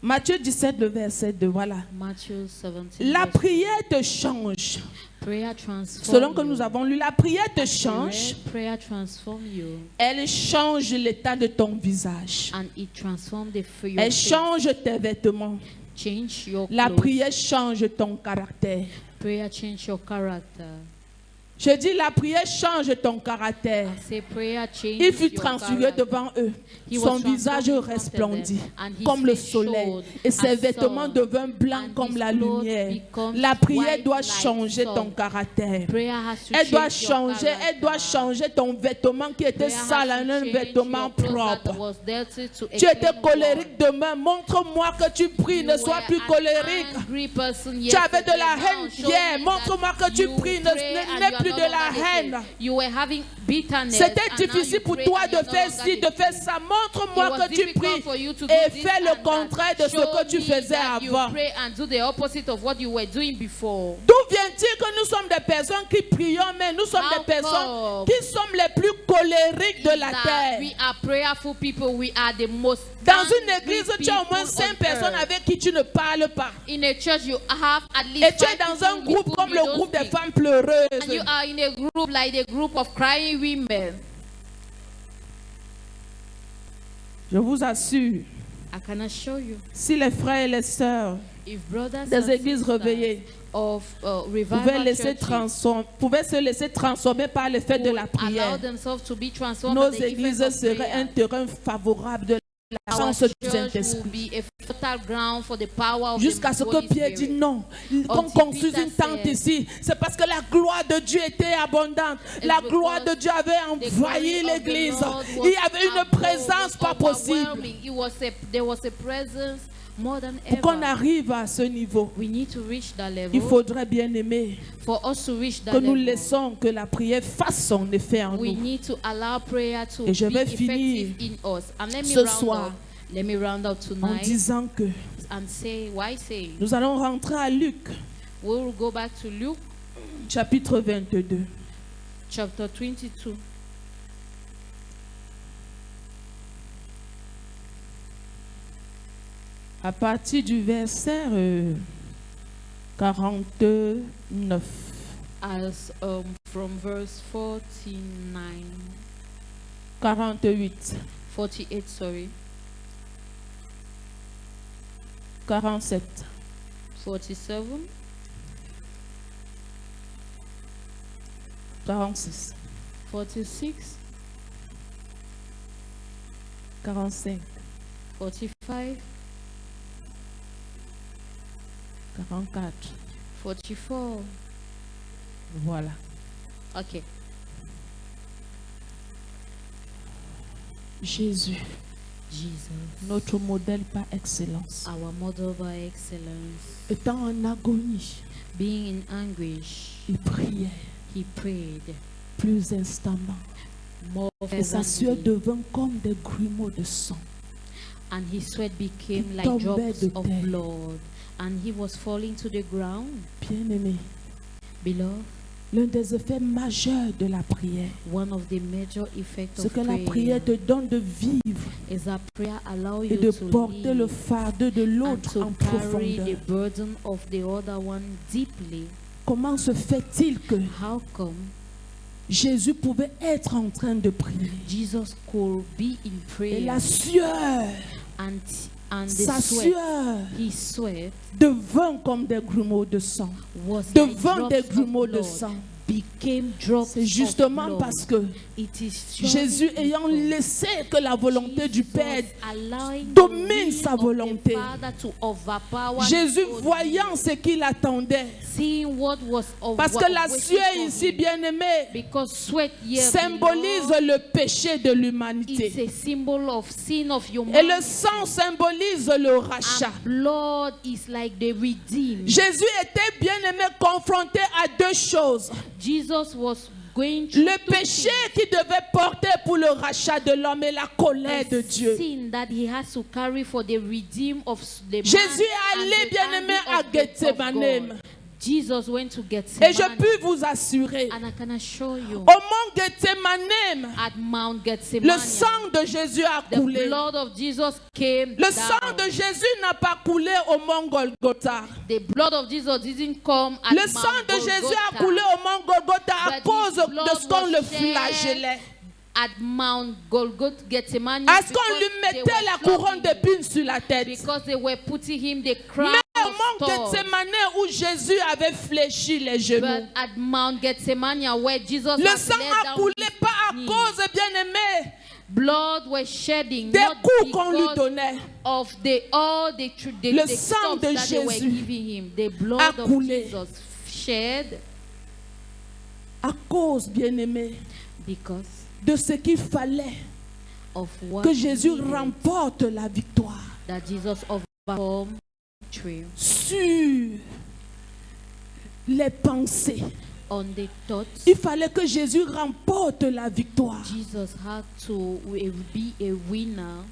Matthieu 17, le verset 2. Voilà. Matthew 17. La verse 2. prière te change. Prayer transforms Selon que you. nous avons lu, la prière te change. Prayer transforms you Elle change l'état de ton visage. and it transforms the your Elle face. change tes vêtements. Change your La clothes. prière change ton caractère. Prayer change your character. Je dis, la prière change ton caractère. I say prayer change Il fut your transfiguré character. devant eux. He Son was visage transformed in front of resplendit them, and his comme le face soleil shone et ses as vêtements sun, devinrent blancs and comme his la clothes lumière. becomes La prière white doit like changer sun. ton caractère. Prayer has to Elle doit change your changer, elle doit character. changer ton vêtement qui était Prayer has sale to en un change vêtement your clothes that propre. was dirty to a Tu étais clean colérique one. demain. Montre-moi que tu pries. You Ne sois were plus an colérique. angry person Tu avais de la yesterday. haine Now show hier. me Montre-moi that que tu you pries. pray and N'aie you are plus no de la longer the haine. same. You were having bitterness. C'était and now you difficile pour pray toi and de you're no faire longer ci, de the faire same. ça. It Montre-moi was que tu difficult pries for you to do et this fais le and that. contraire de ce Show que tu me faisais that you avant. pray and do the opposite of what you were doing before. D'où vient-il que nous sommes des personnes qui prions, mais nous sommes How des personnes come qui sommes les plus colériques de la That terre? we are prayerful people. We are the most Dans une angry église, tu as au moins people 5 on personnes earth. avec qui tu ne parles pas. In a church, you have at least Et tu es 5 dans un people groupe with comme whom you le don't groupe des speak. femmes And you pleureuses. are in a group like the group of crying women. Je vous assure, I can assure you, si les frères et les sœurs if brothers des and églises sisters réveillées of pouvaient revival se laisser transformer par le fait de la allow prière, themselves to be transformed nos by the églises effect of seraient un prayer, terrain favorable de la our chance du church will Saint-Esprit. be a fertile ground for the power of Jusqu'à the ce que Holy Pierre dit Spirit. non, qu'on Until construise Peter une tente said, ici. C'est parce que la gloire de Dieu était abondante. La because gloire de Dieu avait The envahi glory of the l'église. Lord was Il y avait une présence pas possible. overwhelming. There was a presence more than Pour qu'on ever. arrive à ce niveau, We need to reach that level. il faudrait bien aimer For us to reach that que nous level, laissons que la prière fasse son effet en we nous. need to allow prayer to Et je be vais effective finir in us. And let me ce round soir up. Let me round up En tonight disant que and say, why say? nous allons rentrer à Luc, We will go back to Luke chapitre 22. chapter 22. À partir du verset 49. As from verse 48, 48, 47, 47, 46, 46, 45, 45, 44. 44. Voilà. Okay. Jésus, Jesus, notre modèle par excellence, our model by excellence, étant en agonie, being in anguish, il priait he prayed plus instamment. more Et sa sueur fervently, devint comme des grumeaux de sang. and his sweat became Il like tombait drops de of terre. blood, and he was falling to the ground. Bien-aimé, Beloved, l'un des effets majeurs de la prière, one of the major effects c'est of que la prayer prière te donne de vivre is that prayer allows et you de to porter le live fardeau de and l'autre en to carry profondeur. the burden of the other one deeply. Comment se fait-il que How come Jésus pouvait être en train de prier Jesus could be in et prayer la sueur, and the sa sweat, sueur his sweat devint comme des grumeaux de sang, was like devint des drops of grumeaux de blood, sang. became drops C'est justement of blood. parce que It is Jésus surely ayant because laissé que la volonté du Jesus Père allowing the domine will sa of the volonté. Father to overpower Jésus his own voyant will, ce qu'il attendait, seeing what was of parce what que la waiting sueur for ici, him, bien-aimé, because sweat here symbolise below, le péché de it's l'humanité. a symbol of sin of Et humanity. le sang symbolise le rachat. And blood is like the redeemed. Jésus était, bien-aimé, confronté à deux choses. Jesus was going through Le two péché things. qu'il devait porter pour le rachat de l'homme et la colère de The Dieu. sin that he has to carry for the redeem of the man Jésus est and allé, the bien-aimé, anger à of Gethsemane. God. Jesus went to Et Gethsemane. je puis vous assurer, And I can assure you, au mont Gethsemane, at Mount le Gethsemane, sang de Jésus a the coulé. blood of Jesus came Le sang down. de Jésus n'a pas coulé au mont Golgotha. The blood of Jesus didn't come at Le sang Mount de Jésus a Golgotha. coulé au mont Golgotha à But cause his blood de ce qu'on was le shed flagellait. At Mount Golgotha, Gethsemane, À ce qu'on because lui they mettait were la couronne flogging d'épines sur la tête. because they were putting him the crown Mais au of mont thorns. Gethsemane où Jésus avait fléchi les genoux, But at Mount Gethsemane, where Jesus le had sang laid a down coulé his pas à knees, cause, bien-aimé, blood was shedding, des not coups qu'on lui because donnait. of all the Le the sang stops de that they were Jésus giving him. The blood a of coulé. Jesus shed À cause, bien-aimé, because de ce qu'il fallait of what que Jésus needed remporte la victoire that Jesus overcome victory sur les pensées. on the thoughts. Il fallait que Jésus remporte la victoire. Jesus had to be a winner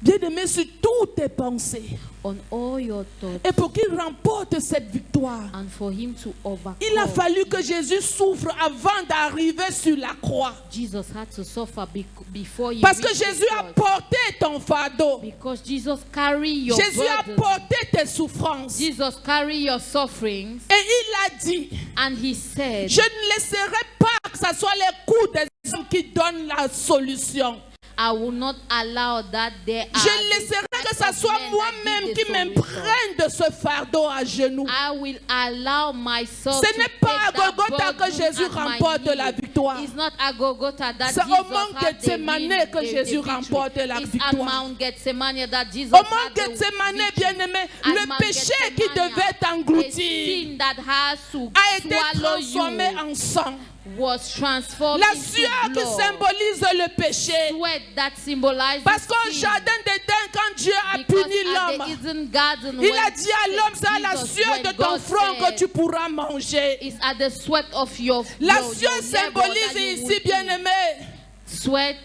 Bien-aimé, sur toutes tes pensées. on all your thoughts, Et pour qu'il remporte cette victoire, and for him to overcome. il a fallu que Jésus souffre avant d'arriver sur la croix. Jesus had to suffer before he Parce que reached the Jésus a cross. porté ton fardeau. Because Jesus carry your Jésus a burden. porté tes souffrances. Jesus carry your sufferings, Et il a dit, and he said, je ne laisserai pas que ce soit les coups des hommes qui donnent la solution. I will not allow that there Je laisserai que ce soit moi-même qui m'imprègne de ce fardeau à genoux. I will allow myself Ce to n'est pas à take that Golgotha que burden Jésus at my remporte la heel. victoire. It's not at Golgotha that C'est Jesus au mont had the Gethsemane win, que the Jésus victory. remporte la It's at victoire. Mount Gethsemane that Jesus Au had mont the Gethsemane, victory. bien-aimé, At le Mount péché qui Gethsemane, devait a t'engloutir sin that has to a été swallow transformé you en sang. was transformed La into sueur qui blood. symbolise le péché. Sweat that symbolizes Parce qu'au sin. jardin d'Éden, quand Dieu a Because puni at the l'homme, Eden garden, il when a dit à l'homme, c'est à la Jesus, sueur when de ton God front que said, tu pourras manger. it's at the sweat of your La your sueur neighbor symbolise that you ici, will eat. bien-aimé, Sweat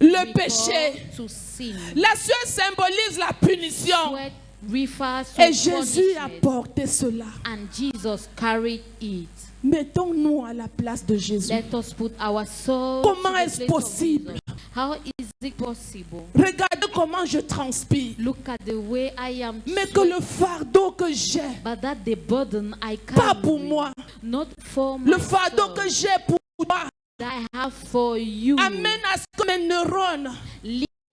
le refers péché. to sin. La sueur symbolise la punition. Sweat refers to Et Jésus a punishment. porté cela. And Jesus carried it. Mettons-nous à la place de Jésus. Let us put our soul Comment to the est-ce place possible? of Jesus. How is it possible? Regardez comment je transpire. Look at the way I am Mais que le fardeau que j'ai, but that the burden I pas carry, pour moi, not for le myself, fardeau que j'ai pour toi, that I have for you, amène à ce que mes neurones,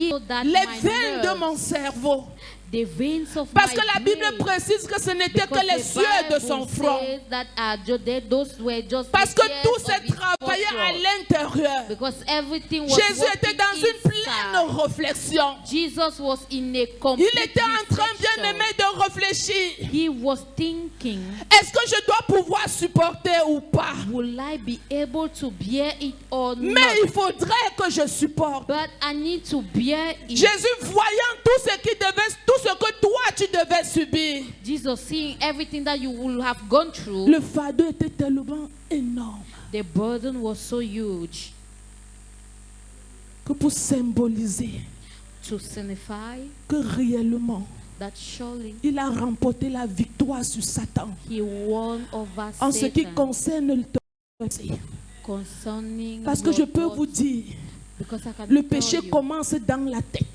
so that les my veines de nerves, mon cerveau, the veins of parce my que la Bible brain, précise que ce n'était que because les the sueurs de Bible son front. says that those were just Parce the que tears tout of s'est his travaillé à forehead. l'intérieur. Because everything was Jésus était working dans une pleine inside. réflexion. Jesus was in a complete Il était en train, bien reflection. aimé, de réfléchir. He was thinking, Est-ce que je dois pouvoir supporter ou pas? will I be able to bear it or Mais not? il faudrait que je supporte. But I need to bear it. Jésus, voyant tout ce que toi tu devais subir, Jesus, seeing everything that you will have gone through, le fardeau était tellement énorme the burden was so huge que pour symboliser to signify que réellement that surely il a remporté la victoire sur Satan he won over en ce qui Satan concerne le péché. concerning Parce que your je peux vous thoughts. dire, Because I can le tell péché you, commence dans la tête.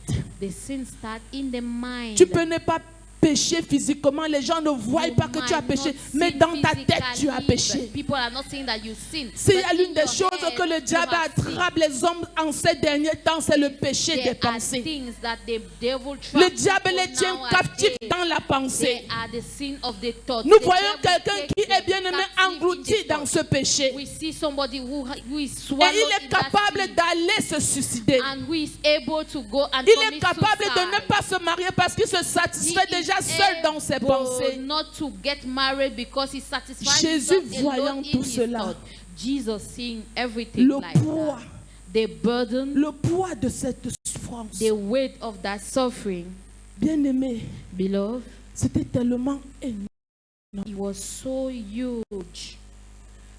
the sin start in the mind. Tu peux ne pas pécher physiquement, les gens ne voient You pas que tu as might péché, not mais sin dans ta tête tu as physically, péché. but people are not saying that you sin. S'il y But a l'une in des your choses head, que le you diable have sinned. attrape les hommes en ces derniers temps, c'est le péché des There are pensées. things that the devil Le traps diable people les tient nowadays. captifs dans la pensée. They are the sin of the thought. Nous The voyons devil quelqu'un qui takes est them bien aimé captive in englouti the dans thought. ce péché. We see somebody who is Et swallowed il est in that capable sin, d'aller se suicider. and who is able to go and Il est commit capable de suicide. ne pas se marier parce qu'il se satisfait He déjà is seul dans ses able pensées. not to get married because he satisfies Jésus himself voyant alone tout in his cela, thought. Jesus seeing everything le like poids, that. The burden, le poids de cette souffrance, the weight of that suffering, bien aimé, beloved, c'était tellement énorme. it was so huge.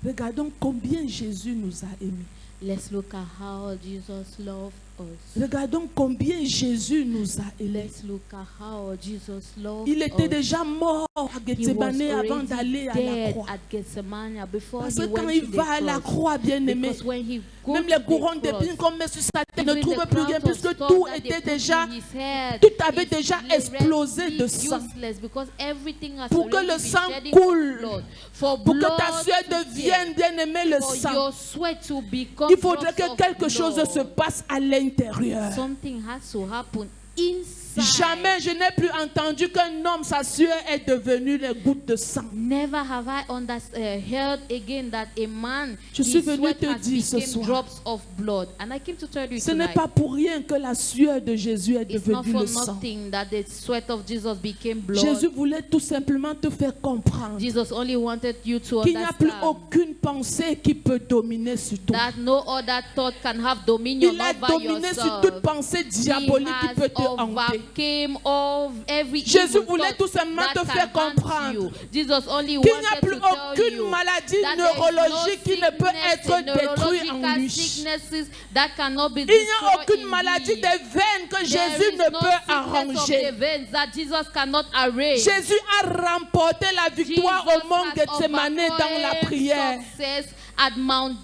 Regardons combien Jésus nous a aimés. Let's look at how Jesus loved us. Regardons combien Jésus nous a aimés. Let's look at how Jesus loved Il était us. déjà mort à He was Gethsemane avant d'aller already à la dead croix. at Gethsemane before Parce he que quand went il to the va à la cross. croix, bien aimé, Because when he go même to les the couronnes cross, d'épines qu'on met sur sa tête ne even trouvent the plus rien crowns of puisque thorns tout that they était put déjà, in his head tout avait is déjà literally explosé de sang. useless because everything has Pour que already le been sang shedding coule, of blood. For pour que blood ta sueur to devienne, flow, bien aimé, le for sang. your sweat to become Il faudrait drops que of quelque chose blood. se passe à l'intérieur. Something has to happen inside. Jamais je n'ai plus entendu qu'un homme, sa sueur est devenue les gouttes de sang. Never have I heard again that a man, Je suis his venu sweat te has dire ce become soir. drops of blood. And I came to tell you Ce n'est tonight, pas pour rien que la sueur de Jésus est it's not devenue for le sang. nothing that the sweat of Jesus became blood. Jésus voulait tout simplement te faire comprendre Jesus only wanted you to qu'il n'y a plus understand aucune pensée qui peut dominer sur toi. that no other thought can have dominion Il a over dominé sur yourself. toute pensée diabolique qui peut te He has hanter. overcame of every Jésus evil voulait thought tout simplement that te faire can haunt comprendre you. Jesus only qu'il n'y a wanted plus to tell aucune you maladie that there is no neurologique qui ne peut sickness, être détruite en neurological lui. sicknesses that cannot be Il n'y a destroyed aucune in maladie him. des veines que There Jésus is ne no peut sickness of arranger. the veins that Jesus cannot arrange. Jésus a remporté la victoire Jesus au mont has Gethsemane dans la overcome prière. success at Mount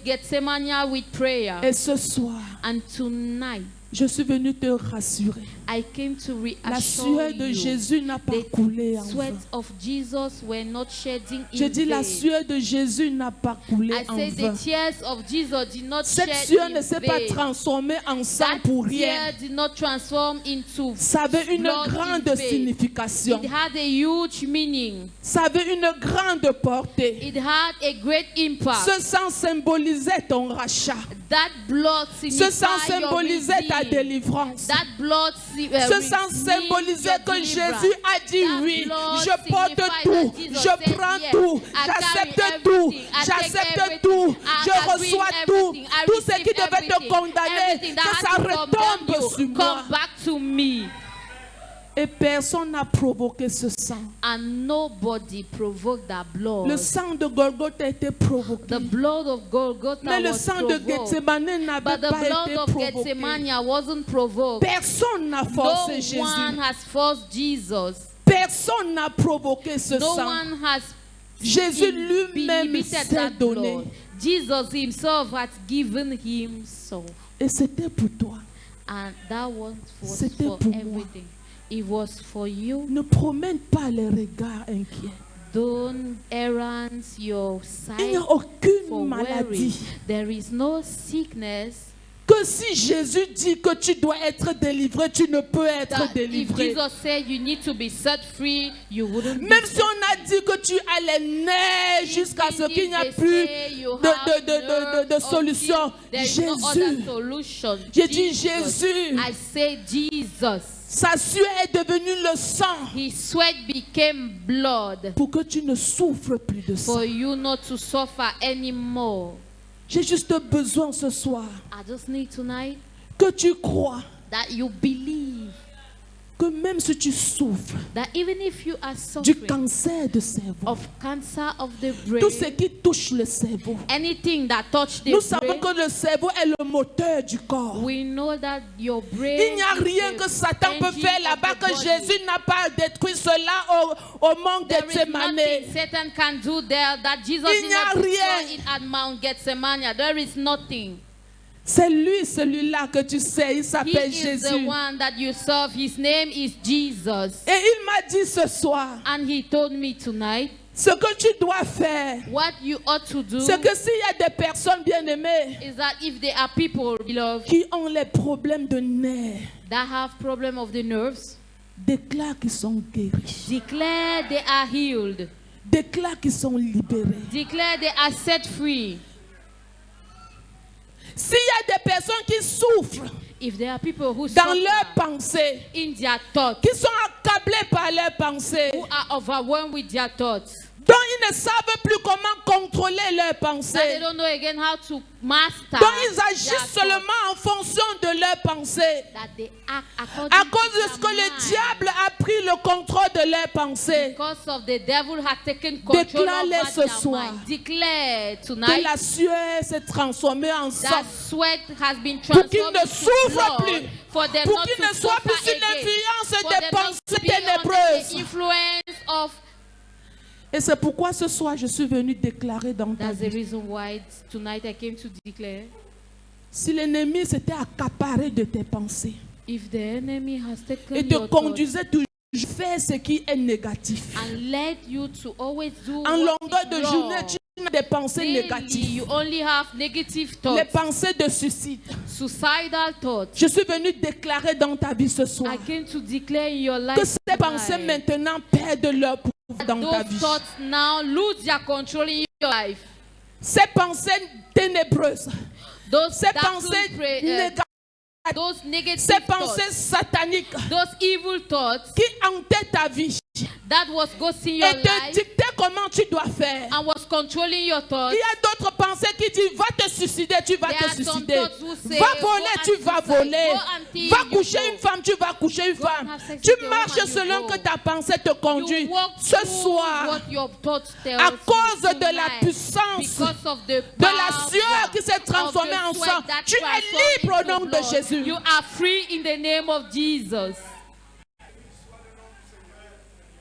Gethsemane with prayer. Et ce soir, And tonight, je suis venu te rassurer. I came to La reassure sueur de you. Jésus n'a pas The coulé en sweat vain. of Jesus were not shedding Je in dis la vain. sueur de Jésus n'a pas coulé I en say vain. the tears of Jesus did not Cette shed sueur in ne s'est pas vain. transformée en sang That pour rien. tear did not transform into Ça avait une blood in grande vain. signification. It had a huge meaning. Ça avait une grande portée. It had a great impact. Ce sang symbolisait ton rachat. That blood Ce sang signified your symbolisait ta redeem. délivrance. That blood Ce sang symbolisait que Jésus a dit oui, je porte tout, je prends tout, j'accepte tout, j'accepte tout, je reçois tout. Tout ce qui devait te condamner, que ça retombe sur moi. Come back to me. Et personne n'a provoqué ce sang. And nobody provoked that blood. Le sang de Golgotha a été provoqué. The blood of Golgotha Mais le was sang de provoked. Gethsemane n'avait But the pas blood été of provoqué. Gethsemane wasn't provoked. Personne n'a No forcé one Jésus. has forced Jesus. Personne n'a provoqué ce No sang. one has Jésus lui-même limited s'est that donné. blood. Jesus himself had given himself. Et c'était pour toi. And that was C'était for pour moi. everything. It was for you. Ne promène pas les regards inquiets. Don't errant your Il n'y sight a aucune for worry. maladie. There is no sickness. Que si Jésus dit que tu dois être délivré, tu ne peux être That if délivré. Jesus said you need to be set free, you wouldn't be Même set si on a dit que tu allais naître jusqu'à ce qu'il n'y a plus de solution. Solution. J'ai dit Jésus. I say Jesus. Sa sueur est devenue le sang His sweat became blood pour que tu ne souffres plus de ça. for you not to suffer anymore. J'ai juste besoin ce soir I just need tonight que tu crois that you believe que même si tu souffres that even if you are du suffering cancer de cerveau, of cancer of the brain, tout ce qui touche le cerveau, anything that touch the nous savons brain, que le cerveau est le moteur du corps. we know that your brain Il n'y a is rien the que Satan peut engine faire of là-bas the que body. Jésus n'a pas détruit cela au mont There is Gethsemane. nothing Satan can do there that Jesus Il did n'y a not rien. destroy it at Mount Gethsemane. There is nothing. C'est lui, celui-là que tu sais, il He s'appelle is the Jésus. one that you serve. His name is Jesus. Et il m'a dit ce soir, And he told me tonight ce que tu dois faire, what you ought to do c'est que s'il y a des personnes bien-aimées is that if there are people, beloved, qui ont les problèmes de nerfs, that have problem of the nerves, déclare qu'ils sont guéris, declare they are healed. déclare qu'ils sont libérés. Declare they are set free. S'il y a des personnes qui souffrent If there are people who dans suffer leurs pensées, in their thoughts, qui sont accablés par leurs pensées, who are overwhelmed with their thoughts, dont ils ne savent plus comment contrôler leurs that they pensées, don't know again how to master, dont ils their agissent thoughts, seulement en fonction de leurs pensées, that they act according à cause de to ce their que le mind. diable a pris le contrôle de leurs pensées. Because of the devil has taken control Déclare-les over ce their soir mind. Declare Que tonight la sueur s'est transformée en sang, that sweat has been pour qu'ils transformed ne into souffrent blood, plus, for them pour not qu'ils to ne soient suffer plus sous again, l'influence for des them not to pensées be under the ténébreuses. influence of. Et c'est pourquoi ce soir je suis venu déclarer dans ta That's the vie. reason why tonight I came to declare, Si l'ennemi s'était accaparé de tes pensées if the enemy has taken et te your thoughts conduisait toujours à faire ce qui est négatif, and led you to always do en what longueur is de wrong, journée, tu as des pensées daily, négatives, you only have negative les thoughts, pensées de suicide. suicidal thoughts. Je suis venu déclarer dans ta vie ce soir I came to declare in your que life ces pensées tonight, maintenant perdent leur pouvoir dans ta those vie. thoughts now lose their control in your life. Ces pensées ténébreuses, Those ces pensées négatives, those negative ces pensées thoughts, sataniques those evil thoughts qui hantaient ta vie that was ghosting your et te life dictaient comment tu dois faire. and was controlling your thoughts. Il y a d'autres pensées qui disent va te suicider, tu vas There te are some suicider. thoughts who say, Va go voler, and tu vas suicide. voler. Go until Va you coucher go. une femme, tu vas coucher une Go and femme. have sex Tu with a marches woman, you selon go. que ta pensée te conduit. You walk Ce through soir, what your thoughts tell à you cause de la tonight, puissance because of the de la power sueur qui s'est of transformée the en sweat sang, that tu es transformed libre au into nom de blood. Jésus. You are free in the name of Jesus.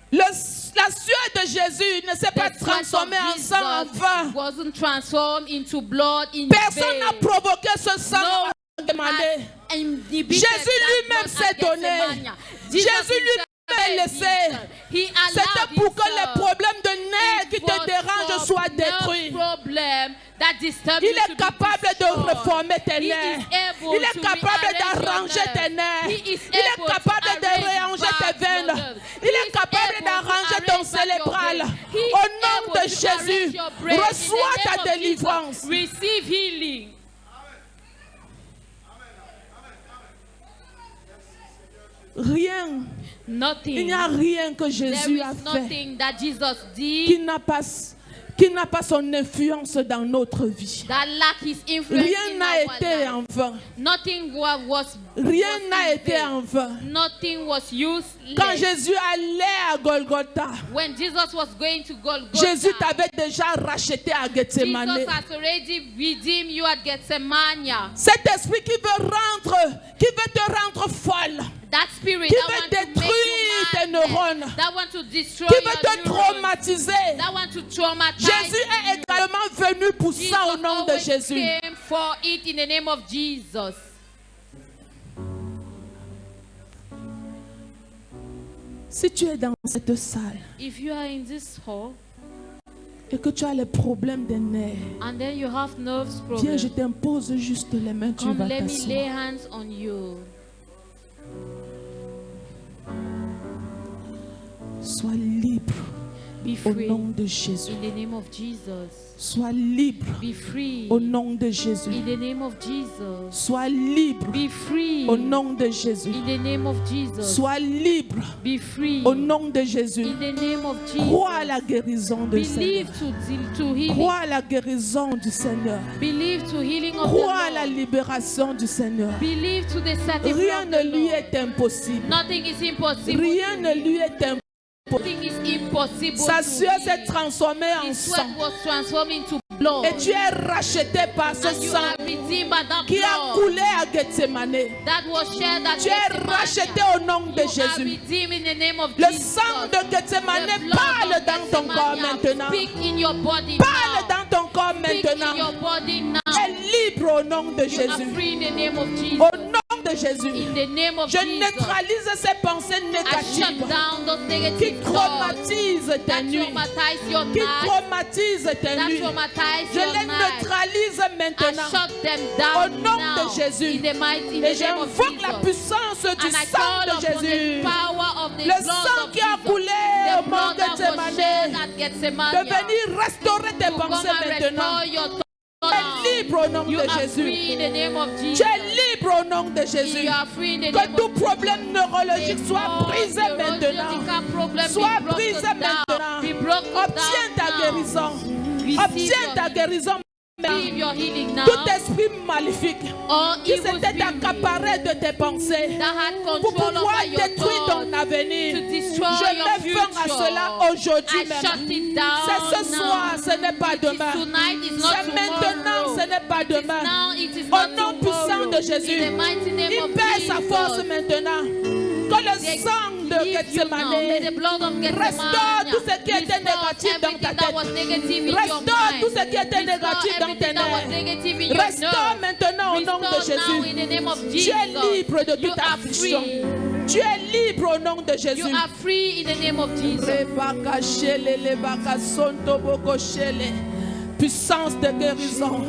La sueur de Jésus ne s'est pas The sweat of transformée en sang en Jesus vain. wasn't transformed into blood in Personne n'a vain. provoqué ce sang No à demander. Inhibited Jésus that lui-même blood s'est at donné. Gethsemane. Jesus Jésus himself lui-même gave laissé. himself. He allowed C'était pour que les himself. problèmes de nerfs qui It te was dérangent for soient no détruits. problem that disturbed Il you est to be capable de destroyed. reformer tes He nerfs. is able Il est to capable rearrange your d'arranger nerves. tes nerfs. He is Il est able to capable de arrange réarranger back tes veines. your nerves. Il He est is capable able to d'arranger ton arrange back your cérébral. veins. He Au is nom able de to Jésus, arrange your brain. In reçois the ta name of délivrance. Jesus, receive healing. Rien. Il Nothing. n'y a rien que There Jésus is a fait nothing that Jesus did qui n'a pas qui n'a pas son influence dans notre vie. that lack his influence Rien in n'a our été life. en vain. Nothing was Rien was n'a in été vain. en vain. Nothing was Quand useless. Jésus allait à Golgotha, When Jesus was going to Golgotha, Jésus t'avait déjà racheté à Gethsemane. Jesus has already redeemed you at Gethsemane. Cet esprit qui veut te rendre folle, That spirit qui that veut want to make détruire tes you neurones, mad, that want to destroy qui your veut te neurons, traumatiser. that want to traumatize Jésus est you. également venu pour Jesus ça au nom de always Jésus. came for it in the name of Jesus. Si tu es dans cette salle If you are in this hall et que tu as les problèmes des nerfs, and then you have nerves viens, je problems, t'impose juste les mains, tu come vas let me lay t'asseoir. hands on you. Sois libre Be au free nom de Jésus. in the name of Jesus. Sois libre Be free au nom de Jésus. in the name of Jesus. Sois libre Be free au nom de Jésus. in the name of Jesus. Sois libre Be free au nom de Jésus. in the name of Crois à Jesus. la guérison du Seigneur. Believe to healing. Crois à la guérison du Seigneur. Believe to healing of Crois à the la Lord. libération du Seigneur. Believe to the satisfaction Rien of ne the lui Lord. est impossible. Nothing is impossible. Rien ne lui est impossible. Nothing is impossible. Sa to sueur s'est him. transformée en His sang. sweat was transformed into blood. Et tu es racheté par ce And you sang are redeemed by that qui a blood coulé à Gethsemane. that was shed at Tu es Gethsemane. racheté au nom de You are Jésus. redeemed in the name of Le Jesus. sang de Gethsemane The blood parle of dans ton corps Gethsemane maintenant. speak in your body Parle now. dans ton corps Speak in your maintenant. body now. Tu es libre au nom de You are Jésus. free in the name of Jesus. Au nom de Jésus. In the name of Je Jesus. neutralise ces pensées I shut négatives down those qui negative thoughts traumatisent tes that nuits. traumatize your Qui night, traumatisent tes that nuits. traumatize Je your les night. neutralise I maintenant. shut them Au down nom now. de Jésus. In the mighty Et name of j'invoque la Jesus. puissance du And I sang call de upon the Jésus. power of the Le blood sang of qui a Jesus. coulé The au mont blood that was shed Gethsemane. at Gethsemane. De venir restaurer tes To come pensées and maintenant. restore your Tu es libre au nom You de are Jésus. free in the name of Tu Jesus. es libre au nom de Jésus. You are free in the Que name tout of Jesus. problème neurologique soit brisé maintenant. Sois brisé maintenant. Obtiens ta guérison. Obtiens ta guérison Receive maintenant. your healing now. Tout esprit maléfique All qui evil s'était spirit accaparé de tes pensées that had pour control pouvoir over your détruire ton thoughts avenir. to destroy Je your mets fin à future. cela aujourd'hui I shut même. it down C'est ce soir, now. ce n'est pas It is demain. tonight, it's not C'est maintenant, tomorrow. ce n'est pas It is demain. now, it is Au not nom puissant tomorrow. de Jésus, In the mighty name il of perd sa force Jesus. maintenant. Que le sang de Leave you now. Let the Gethsemane blood of Gethsemane restaure tout ce qui était restore négatif dans ta everything that was tête. negative in your Restaure mind. tout ce qui était Restore négatif dans tes everything that was nerfs. negative in your Restaure nerves. maintenant au nom de Restore now in Jésus. the name of Tu Jesus. es libre de You toute are affliction. free. Tu es libre au nom de You Jésus. are free in the name of Jesus. Rebaka shele, lebaka sonto boko shele. Puissance de guérison.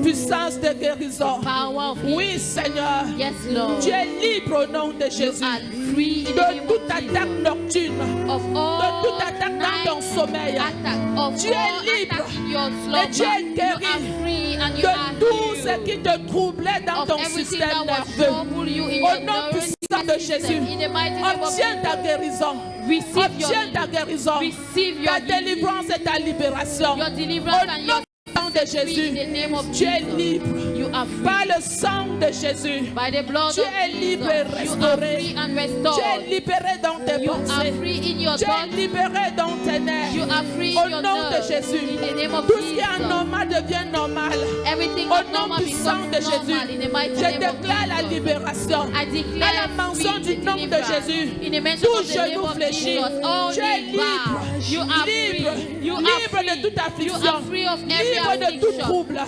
Puissance de guérison. Power of healing. Oui, Seigneur. Yes, Lord. Tu es libre au nom de You Jésus. are free in the De name toute of Jesus. attaque nocturne. Of De all toute attaque dans ton night sommeil. attack, of Tu es all libre. attack in your Et tu es slumber. You guéri are free and you de are tout ce healed. qui te troublait dans Of ton everything système that was nerveux. trouble you in Au your nom nervous puissant de system. Jésus, In the mighty name of obtiens ta Jesus. guérison. Receive your Obtiens ta healing. guérison. Receive your Ta délivrance et ta libération. Your deliverance Au and nom your puissant de free in Jésus, the name of tu es Jesus. libre. You are free. Par le sang de Jésus, By the blood tu of es libre et Jesus. You are restauré. free and Tu es restored. libéré dans tes You are pensées. free in your Tu es thoughts. libéré dans tes nerfs. You are free Au in your nom de nerves. Jésus, In the name of tout ce qui est Jesus. anormal devient normal. Everything Au that nom normal puissant de becomes Jésus, normal in the mighty je name of déclare la Jesus. libération. I declare À la mention free du nom de deliverance. Jésus, In the mention tout of the name genou of fléchit. Jesus. All Tu es knee bow. You are libre, free. You are libre free. de toute You affliction, are free of every libre de tout affliction. trouble,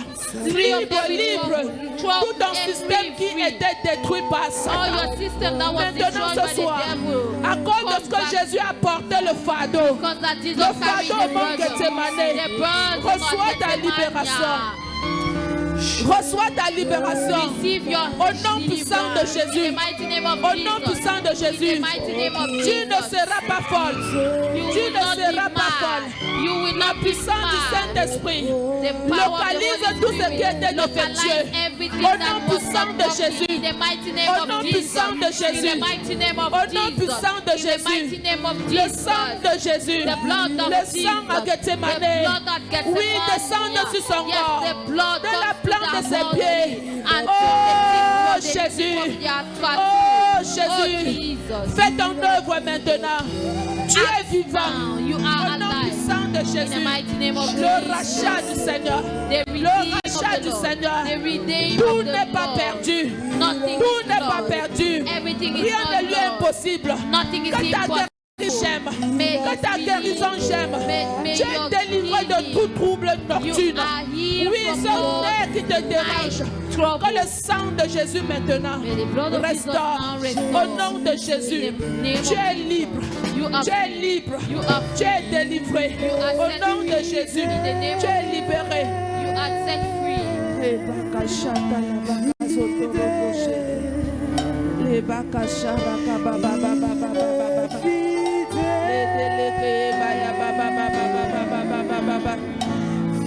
Free of libre, every libre. trouble, Tout ton every système qui free. était détruit par All Satan. your system that was Maintenant destroyed by ce soir, the devil. à cause de ce que comes back. Jésus a porté le fardeau, Because that Jesus le carried fardeau the au mont burden. Gethsemane, The burden of reçois ta Gethsemane. libération. Reçois ta libération. Receive your Au nom puissant de deliverance. In Jésus. the mighty name of Au nom Jesus. puissant de In the Jésus. mighty name of Tu ne Jesus. seras pas folle. You Tu will ne not be seras pas mad. folle. You will La not be puissance du mad. Saint-Esprit The power of the localise Holy tout ce qui Spirit était localize défectueux. everything Au that nom was puissant not de working. Jésus. In the mighty name Au of nom Jesus. puissant de In Jésus. the mighty name of Au nom Jesus. puissant de In the mighty Jésus. name of Le Jesus. sang de Jésus. The blood of Le Jesus. sang à The Gethsemane. blood at Gethsemane. Oui, descend sur son Yes, corps. the blood De la comes to plante de their ses body pieds. and Oh, to the tip Jésus. of their tattoo. Oh, Oh, Jésus. Jesus. Fais ton œuvre maintenant. Tu es vivant. Now you Au are nom alive. puissant de In the Jésus. mighty name of Le Jesus. rachat du Seigneur. The Le redeem rachat of du the Lord. Seigneur. The redeem Tout of the n'est pas Lord. perdu. Nothing Tout is n'est pas lost. perdu. Everything is Rien not ne lui est lost. impossible. Nothing is Que ta impossible. guérison j'aime. May Que ta you guérison j'aime. May Tu es your délivré de healing. tout trouble You nocturne. are healed Oui, from ce all nez qui te dérange. eye trouble. Que le sang de Jésus maintenant May the blood of Jesus restaure. now restore. Au nom de Jésus, In the name tu of es libre. You are Tu es libre. You are Tu es délivré. You are Au set nom de free. Jésus, In the name tu es libéré. You are set free.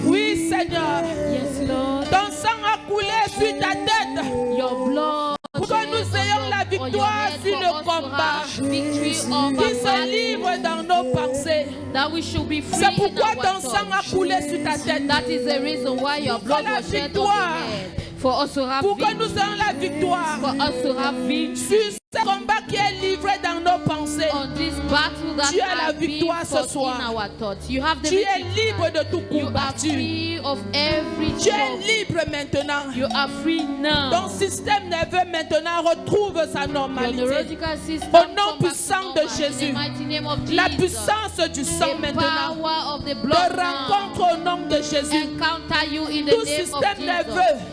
Oui, Seigneur, Yes, Lord. ton sang a coulé sur ta tête Your blood. pour que nous ayons la victoire sur le combat. Victory Qui over se battle. livre dans nos pensées. That we should be free C'est in pourquoi our ton sang a thoughts. coulé sur ta tête. That is the reason why your blood la was shed on victoire. your head. For us to have Pour que victory. nous ayons la victoire For us to have victory sur ce combat qui est livré dans nos pensées. on this battle that Tu as la has been victoire ce fought soir. in our thoughts. You have the Tu es victory. libre de tout You are combattu. free of every Tu es trouble. libre maintenant. You are free now. Ton système nerveux maintenant retrouve sa Your normalité. neurological system Au nom come back to puissant normal de in Jésus. the mighty name of Jesus. La puissance du sang The maintenant power of the te blood now rencontre au nom de Jésus. encounter you in the Tout name of système nerveux Jesus.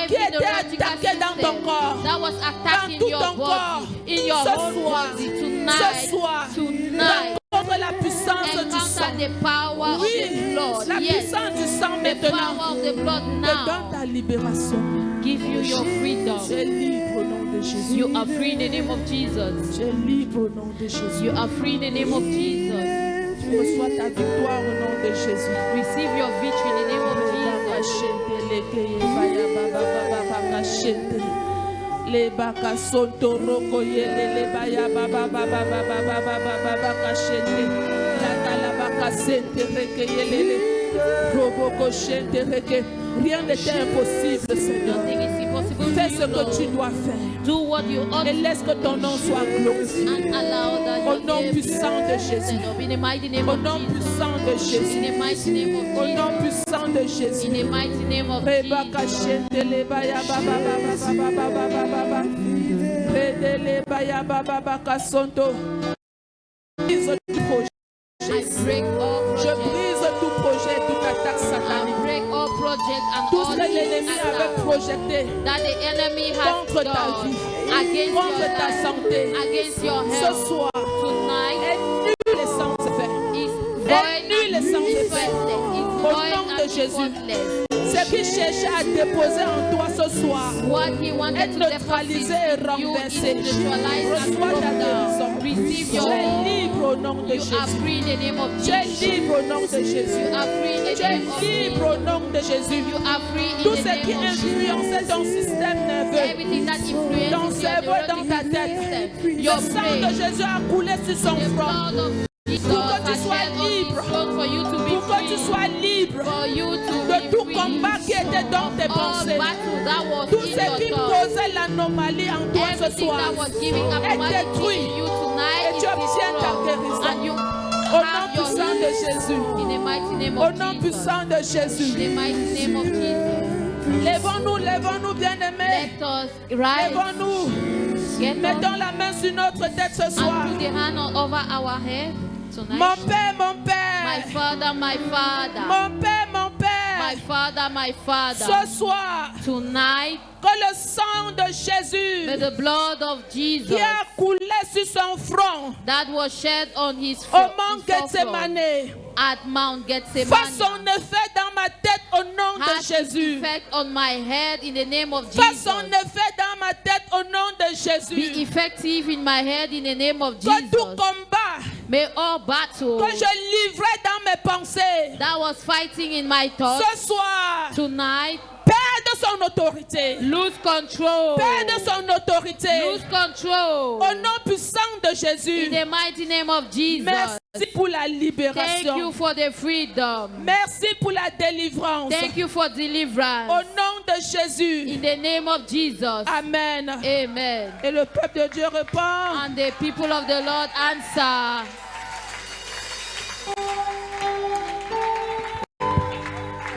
qui Every était neurological attaqué dans ton system corps, that was dans attacking tout your ton corps, body, in your ce whole soir, body ce tonight, soir, tonight, rencontre la puissance du sang. encounter the power of Oui, the blood. la Yes, puissance du sang the maintenant power of the blood te donne now ta libération. give you your freedom. Tu es libre au nom de Jésus. You are free in the name of Jesus. Tu es libre au nom de Jésus. You are free in the name of Jesus. Reçois ta victoire au nom de Jésus. Receive your victory in the name of Jesus. Le baka sonto roko yele le baya baba baba baba baba baba kashende la kala baka sente reke yele robo koshende reke. Rien n'était impossible, Seigneur. Nothing is impossible Fais to ce you, que tu Lord. dois faire Do what you ought et to laisse que ton nom soit glorifié. and allow that Au your nom name be puissant de Jésus. lifted up in the mighty name Au of nom Jesus. puissant de Jésus. In the mighty name of Au nom Jesus. puissant de Jésus. In the mighty name of Reba Jesus. kashente le baya baba baba baba baba baba. Rede le baya baba baba kasonto. Brise tout projet. I break all Je projects. brise tout projet, toute attaque I satanique. break all projects and Tout all ce que l'ennemi avait attacks projeté that the enemy has contre ta done vie, against contre your ta life, santé, against your ce health soir, tonight est nul et sans effet. is nul et void sans and effet. useless. It's Au void nom de and Jésus. effortless. Ce qui cherchait à déposer en toi ce soir What he wanted est to neutralisé et deposit in you is renversé. neutralized and Reçois ta broken guérison. down. Receive Tu your es healing. libre au nom de You are Jésus. free in the name of Tu es Jesus. libre au nom de Jésus. You are free in Tu the es name of libre Jesus. au nom de Jésus. You are free in Tout the ce qui name of Jesus. influençait ton système nerveux, Everything that ton influences your cerveau et dans ta neurological tête, system, le your sang de brain, Jésus a coulé sur son the front blood of Jesus Pour que tu has sois shed on his libre. throne for you to be pour que tu free, sois libre for you to de be tout free. combat qui était dans tes All pensées. battle that was Tout in ce qui your thoughts, causait l'anomalie en toi ce everything soir that was giving est abnormality détruit in you tonight et is tu obtiens ta destroyed. guérison. And you au nom have your puissant de healing Jésus. in the mighty name Au of nom Jesus. puissant de In Jésus. the mighty name of Jesus. Lèvons-nous, lèvons-nous, bien-aimés. Let us rise. Lèvons-nous. Get up Mettons la main sur notre tête ce soir. and put the hand over our head tonight. Mon Père, mon My Père. Father, my Father. Mon Père, mon My Père. Father, my Father. Ce soir, Tonight, que le sang de Jésus may the blood of Jesus qui a coulé sur son front that was shed on his au front mont Gethsemane at Mount fasse son Gethsemane effet dans ma ma tête au nom de has its Jésus. effect on my head in the name of Fais Jesus. son effet dans ma tête au nom de Be Jésus. effective in my head in the name of Que tout Jesus. combat May all battle que je livrais dans mes pensées that was fighting in my thoughts ce soir tonight perde son autorité. lose control. Perde son autorité. Lose control. Au nom puissant de In Jésus. the mighty name of Jesus. Merci pour la Thank you libération. for the freedom. Merci pour la délivrance. Thank you for Au deliverance. nom de Jésus. In the name of Jesus. Amen. Amen. Et le peuple de Dieu répond. And the people of the Lord answer.